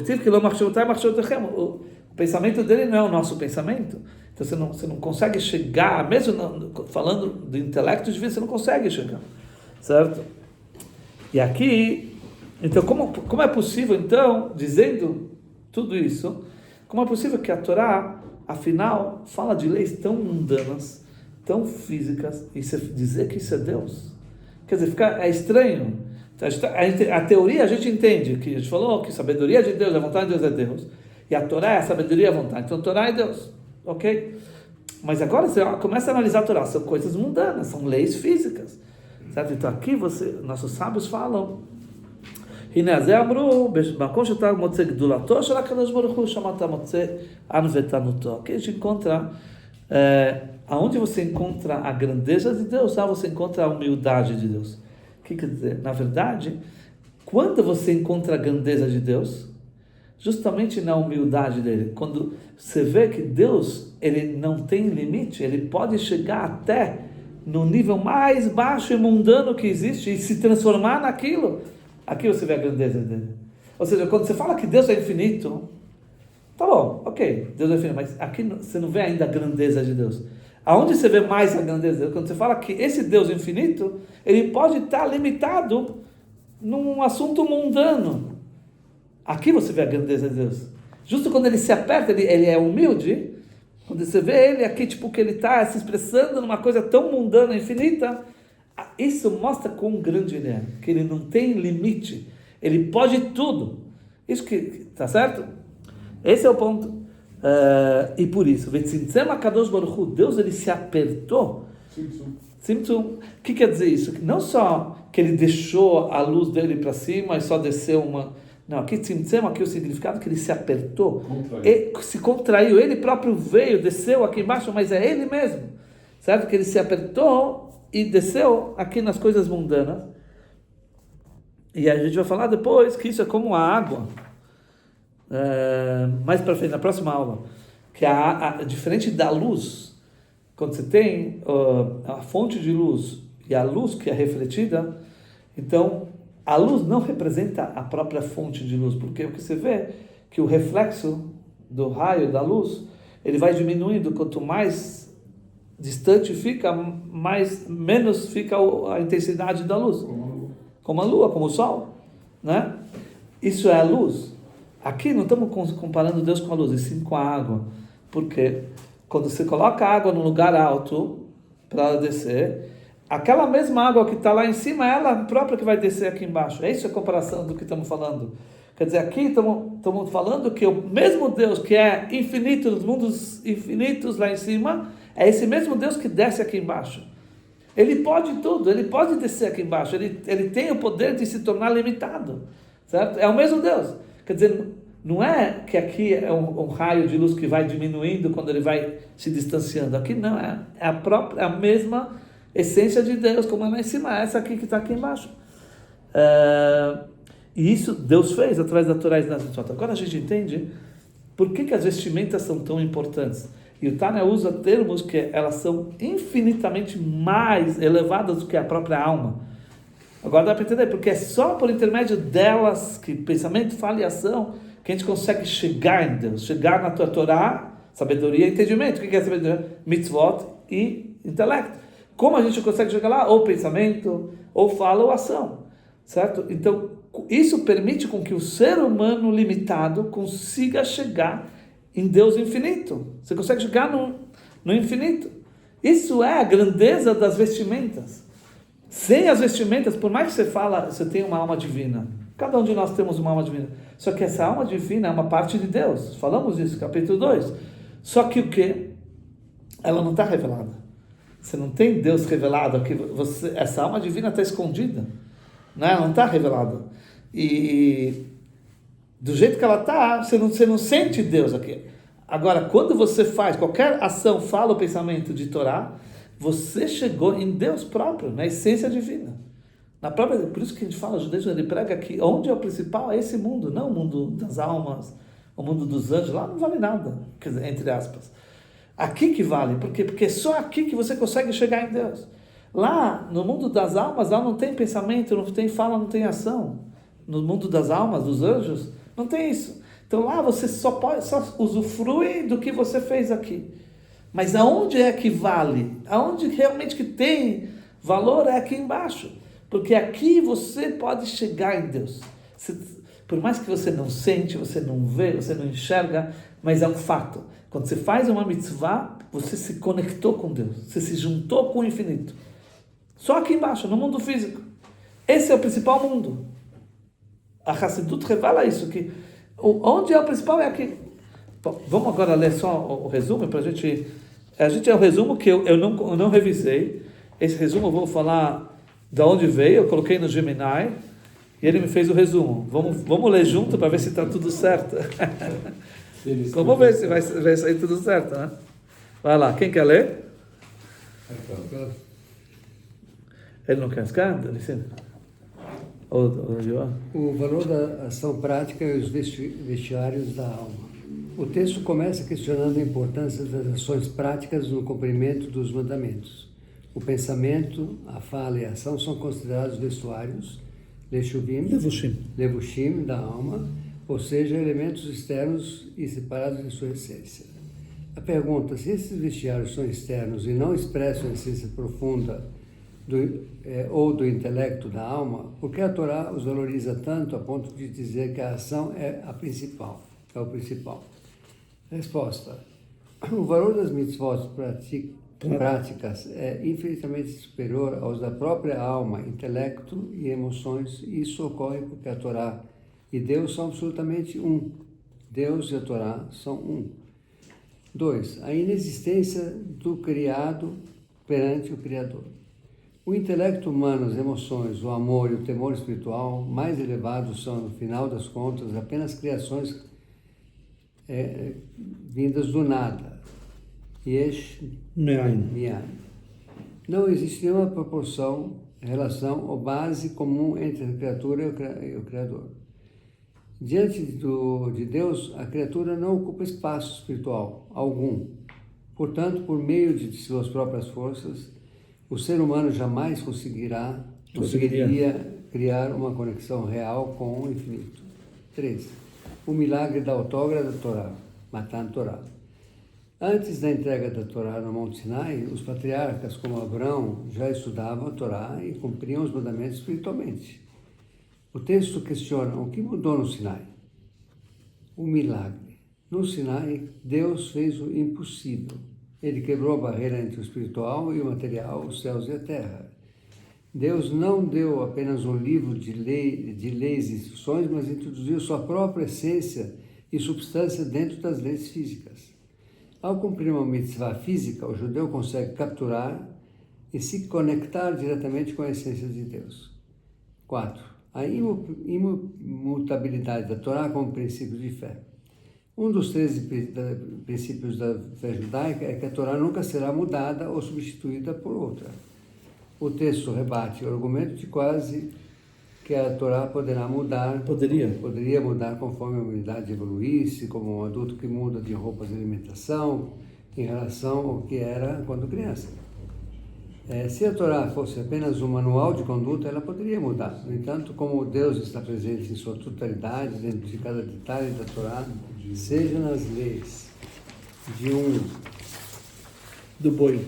pensamento dele não é o nosso pensamento. Então você não consegue chegar, mesmo falando do intelecto divino, você não consegue chegar. Certo? E aqui, então como é possível, então, dizendo tudo isso, como é possível que a Torá, afinal, fala de leis tão mundanas, tão físicas, e você dizer que isso é Deus? Quer dizer, é estranho. A teoria a gente entende, que a gente falou que sabedoria de Deus, a vontade de Deus é Deus, e a Torá é a sabedoria e a vontade. Então a Torá é Deus, ok? Mas agora você começa a analisar a Torá, são coisas mundanas, são leis físicas, certo? Então aqui nossos sábios falam, que a gente encontra, aonde você encontra a grandeza de Deus, lá você encontra a humildade de Deus. O que quer dizer? Na verdade, quando você encontra a grandeza de Deus, justamente na humildade dele, quando você vê que Deus, ele não tem limite, ele pode chegar até no nível mais baixo e mundano que existe e se transformar naquilo, aqui você vê a grandeza dele. Ou seja, quando você fala que Deus é infinito, tá bom, ok, Deus é infinito, mas aqui você não vê ainda a grandeza de Deus. Aonde você vê mais a grandeza de Deus? Quando você fala que esse Deus infinito, ele pode estar limitado num assunto mundano. Aqui você vê a grandeza de Deus. Justo quando ele se aperta, ele é humilde. Quando você vê ele aqui, tipo, que ele está se expressando numa coisa tão mundana, infinita, isso mostra quão grande ele é. Que ele não tem limite. Ele pode tudo. Isso que, tá certo? Esse é o ponto. E por isso, Deus, ele se apertou. Tzimtzum. O que quer dizer isso? Não só que ele deixou a luz dele para cima e só desceu uma... Não, aqui tzimtzum, aqui o significado que ele se apertou, se contraiu, ele próprio veio, desceu aqui embaixo, mas é ele mesmo, certo? Que ele se apertou e desceu aqui nas coisas mundanas. E a gente vai falar depois que isso é como a água, mais para frente, na próxima aula, que diferente da luz, quando você tem a fonte de luz e a luz que é refletida, então a luz não representa a própria fonte de luz, porque o que você vê que o reflexo do raio da luz, ele vai diminuindo, quanto mais distante fica, menos fica a intensidade da luz. Como a lua, como o sol, né? Isso é a luz. Aqui não estamos comparando Deus com a luz, e sim com a água. Porque quando você coloca a água num lugar alto, para ela descer, aquela mesma água que está lá em cima, ela própria que vai descer aqui embaixo. É isso a comparação do que estamos falando. Quer dizer, aqui estamos falando que o mesmo Deus que é infinito, nos mundos infinitos lá em cima, é esse mesmo Deus que desce aqui embaixo. Ele pode tudo, ele pode descer aqui embaixo, ele tem o poder de se tornar limitado, certo? É o mesmo Deus. Quer dizer, não é que aqui é um raio de luz que vai diminuindo quando ele vai se distanciando. Aqui não, é a mesma essência de Deus, como é lá em cima, essa aqui que está aqui embaixo. E isso Deus fez através da Torá e das mitzvot. Agora a gente entende por que as vestimentas são tão importantes. E o Tânia usa termos que elas são infinitamente mais elevadas do que a própria alma. Agora dá para entender, porque é só por intermédio delas, que pensamento, fala e ação, que a gente consegue chegar em Deus, chegar na tua Torá, sabedoria e entendimento. O que é sabedoria? Mitzvot e intelecto. Como a gente consegue chegar lá? Ou pensamento, ou fala, ou ação. Certo? Então, isso permite com que o ser humano limitado consiga chegar em Deus infinito. Você consegue chegar no infinito. Isso é a grandeza das vestimentas. Sem as vestimentas, por mais que você fala, você tem uma alma divina. Cada um de nós temos uma alma divina. Só que essa alma divina é uma parte de Deus. Falamos isso, capítulo 2. Só que o quê? Ela não está revelada. Você não tem Deus revelado aqui. Essa alma divina está escondida. Né? Ela não está revelada. E do jeito que ela está, você não sente Deus aqui. Agora, quando você faz qualquer ação, fala o pensamento de Torá, você chegou em Deus próprio, na essência divina. Por isso que a gente fala, o judaísmo, ele prega que onde é o principal é esse mundo, não o mundo das almas, o mundo dos anjos, lá não vale nada, quer dizer, entre aspas. Aqui que vale. Por quê? Porque é só aqui que você consegue chegar em Deus. Lá, no mundo das almas, lá não tem pensamento, não tem fala, não tem ação. No mundo das almas, dos anjos, não tem isso. Então lá você só usufrui do que você fez aqui. Mas aonde é que vale? Aonde realmente que tem valor é aqui embaixo. Porque aqui você pode chegar em Deus. Por mais que você não sente, você não vê, você não enxerga, mas é um fato. Quando você faz uma mitzvah, você se conectou com Deus. Você se juntou com o infinito. Só aqui embaixo, no mundo físico. Esse é o principal mundo. A Hassidut revela isso, que onde é o principal é aqui. Bom, vamos agora ler só o resumo para a gente é o resumo que eu não revisei. Esse resumo eu vou falar de onde veio, eu coloquei no Gemini e ele me fez o resumo. Vamos ler junto para ver se está tudo certo. Vamos ver se vai sair tudo certo, né? Vai lá, quem quer ler? Ele não quer escrever? Dá licença. O valor da ação prática e os vestiários da alma. O texto começa questionando a importância das ações práticas no cumprimento dos mandamentos. O pensamento, a fala e a ação são considerados vestuários, levushim, da alma, ou seja, elementos externos e separados de sua essência. A pergunta, se esses vestiários são externos e não expressam a essência profunda ou do intelecto da alma, por que a Torá os valoriza tanto a ponto de dizer que a ação é o principal? Resposta. O valor das mitzvot práticas é infinitamente superior aos da própria alma, intelecto e emoções, e isso ocorre porque a Torá e Deus são absolutamente um. Deus e a Torá são um. 2. A inexistência do criado perante o Criador. O intelecto humano, as emoções, o amor e o temor espiritual mais elevados são, no final das contas, apenas criações vindas do nada. Yesh Mi'ayin. Não existe nenhuma proporção, relação ou base comum entre a criatura e o Criador. Diante de Deus, a criatura não ocupa espaço espiritual algum. Portanto, por meio de suas próprias forças, o ser humano jamais conseguiria criar uma conexão real com o infinito. 3. O milagre da autógrafa da Torá, Matan Torá. Antes da entrega da Torá no Monte Sinai, os patriarcas como Abraão já estudavam a Torá e cumpriam os mandamentos espiritualmente. O texto questiona o que mudou no Sinai. O milagre. No Sinai, Deus fez o impossível. Ele quebrou a barreira entre o espiritual e o material, os céus e a terra. Deus não deu apenas um livro de leis e instruções, mas introduziu sua própria essência e substância dentro das leis físicas. Ao cumprir uma mitzvah física, o judeu consegue capturar e se conectar diretamente com a essência de Deus. 4. A imutabilidade da Torá como princípio de fé. Um dos 13 princípios da fé judaica é que a Torá nunca será mudada ou substituída por outra. O texto rebate o argumento de quase que a Torá poderá mudar. Poderia mudar conforme a humanidade evoluísse, como um adulto que muda de roupas e alimentação em relação ao que era quando criança. Se a Torá fosse apenas um manual de conduta, ela poderia mudar. No entanto, como Deus está presente em sua totalidade, dentro de cada detalhe da Torá, seja nas leis do boi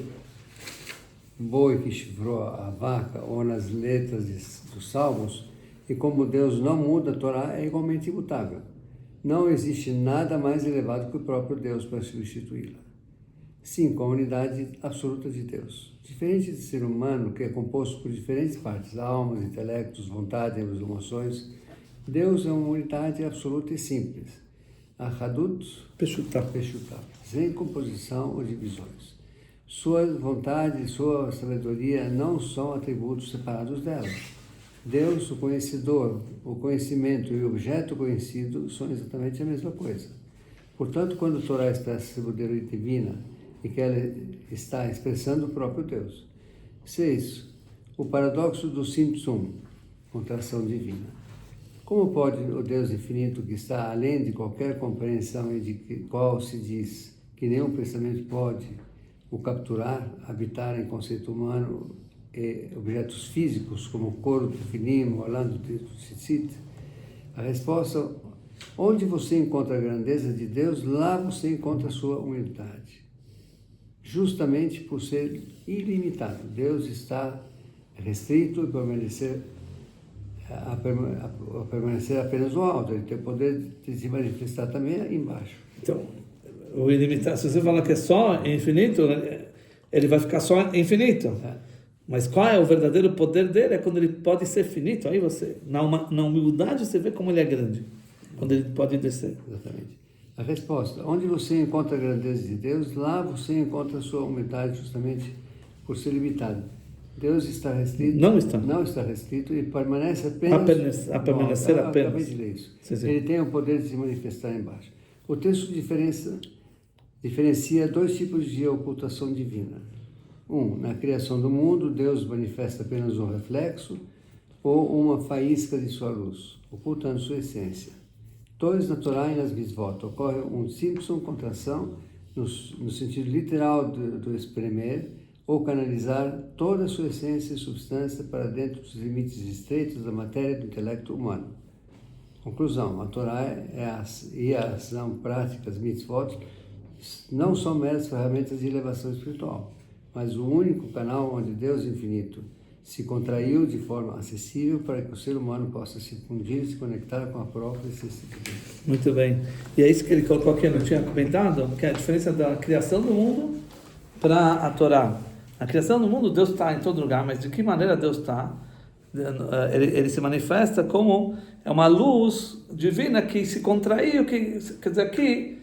que chifrou a vaca, ou nas letras dos salmos, e como Deus não muda, a Torá é igualmente imutável. Não existe nada mais elevado que o próprio Deus para substituí-la. 5. A unidade absoluta de Deus. Diferente do ser humano, que é composto por diferentes partes, almas, intelectos, vontade e emoções, Deus é uma unidade absoluta e simples. Ahadut Peshutá, sem composição ou divisões. Sua vontade e sua sabedoria não são atributos separados dela. Deus, o conhecedor, o conhecimento e o objeto conhecido são exatamente a mesma coisa. Portanto, quando a Torá expressa sabedoria divina, e que ela está expressando o próprio Deus. 6. O paradoxo do Tzimtzum, contração divina. Como pode o Deus infinito, que está além de qualquer compreensão e de qual se diz que nenhum pensamento pode o capturar, habitar em conceito humano e objetos físicos como corpo, finim, olhando de tzitzit? A resposta: onde você encontra a grandeza de Deus, lá você encontra a sua humildade. Justamente por ser ilimitado, Deus está restrito a permanecer apenas no alto. Ele tem o poder de se manifestar também embaixo. Então, o ilimitado, se você falar que é só infinito, ele vai ficar só infinito. Mas qual é o verdadeiro poder dele? É quando ele pode ser finito. Aí você, na humildade, você vê como ele é grande. Quando ele pode descer. Exatamente. A resposta: onde você encontra a grandeza de Deus, lá você encontra a sua humildade, justamente por ser limitado. Deus está restrito. Não está. Não está restrito e permanece apenas. A permanecer eu apenas. Acabei de ler isso. Sim, sim. Ele tem o poder de se manifestar embaixo. O texto diferencia dois tipos de ocultação divina. Na criação do mundo, Deus manifesta apenas um reflexo ou uma faísca de sua luz, ocultando sua essência. 2, na Torá e nas Mitzvot, ocorre simpson contração, no sentido literal do espremer, ou canalizar toda a sua essência e substância para dentro dos limites estreitos da matéria do intelecto humano. Conclusão: a Torá e a ação prática, as Mitzvot, não são meras ferramentas de elevação espiritual, mas o único canal onde Deus infinito se contraiu de forma acessível para que o ser humano possa se fundir e se conectar com a própria essência. Muito bem. E é isso que ele colocou aqui, eu não tinha comentado, que é a diferença da criação do mundo para a Torá. Na criação do mundo, Deus está em todo lugar, mas de que maneira Deus está? Ele se manifesta como uma luz divina que se contraiu, quer dizer, aqui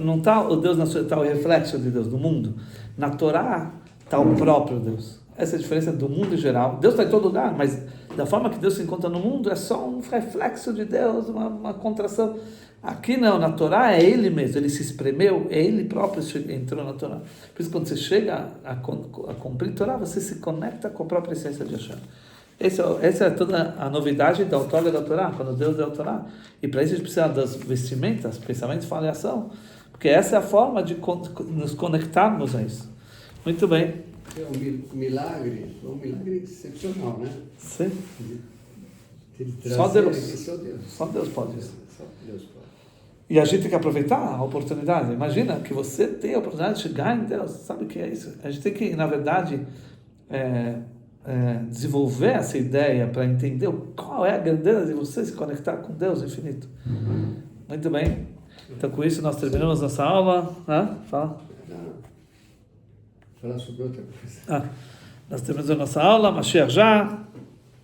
não está o Deus, está o reflexo de Deus no mundo. Na Torá está o próprio Deus. Essa é a diferença do mundo em geral. Deus está em todo lugar, mas da forma que Deus se encontra no mundo, é só um reflexo de Deus, uma contração. Aqui não, na Torá é Ele mesmo, Ele se espremeu, é Ele próprio entrou na Torá. Por isso, quando você chega a cumprir a Torá, você se conecta com a própria essência de Hashem. Essa é toda a novidade da outorga da Torá, quando Deus deu a Torá. E para isso a gente precisa das vestimentas, pensamentos, fala e ação, porque essa é a forma de nos conectarmos a isso. Muito bem. É um milagre excepcional, né? Sim. Só Deus. Só Deus pode isso. Só Deus pode. E a gente tem que aproveitar a oportunidade. Imagina que você tem a oportunidade de chegar em Deus. Sabe o que é isso? A gente tem que, na verdade, desenvolver essa ideia para entender qual é a grandeza de você se conectar com Deus infinito. Muito bem. Então, com isso, nós terminamos nossa aula. Fala. Falar sobre outra coisa. Nós terminamos a nossa aula. Mashiach já.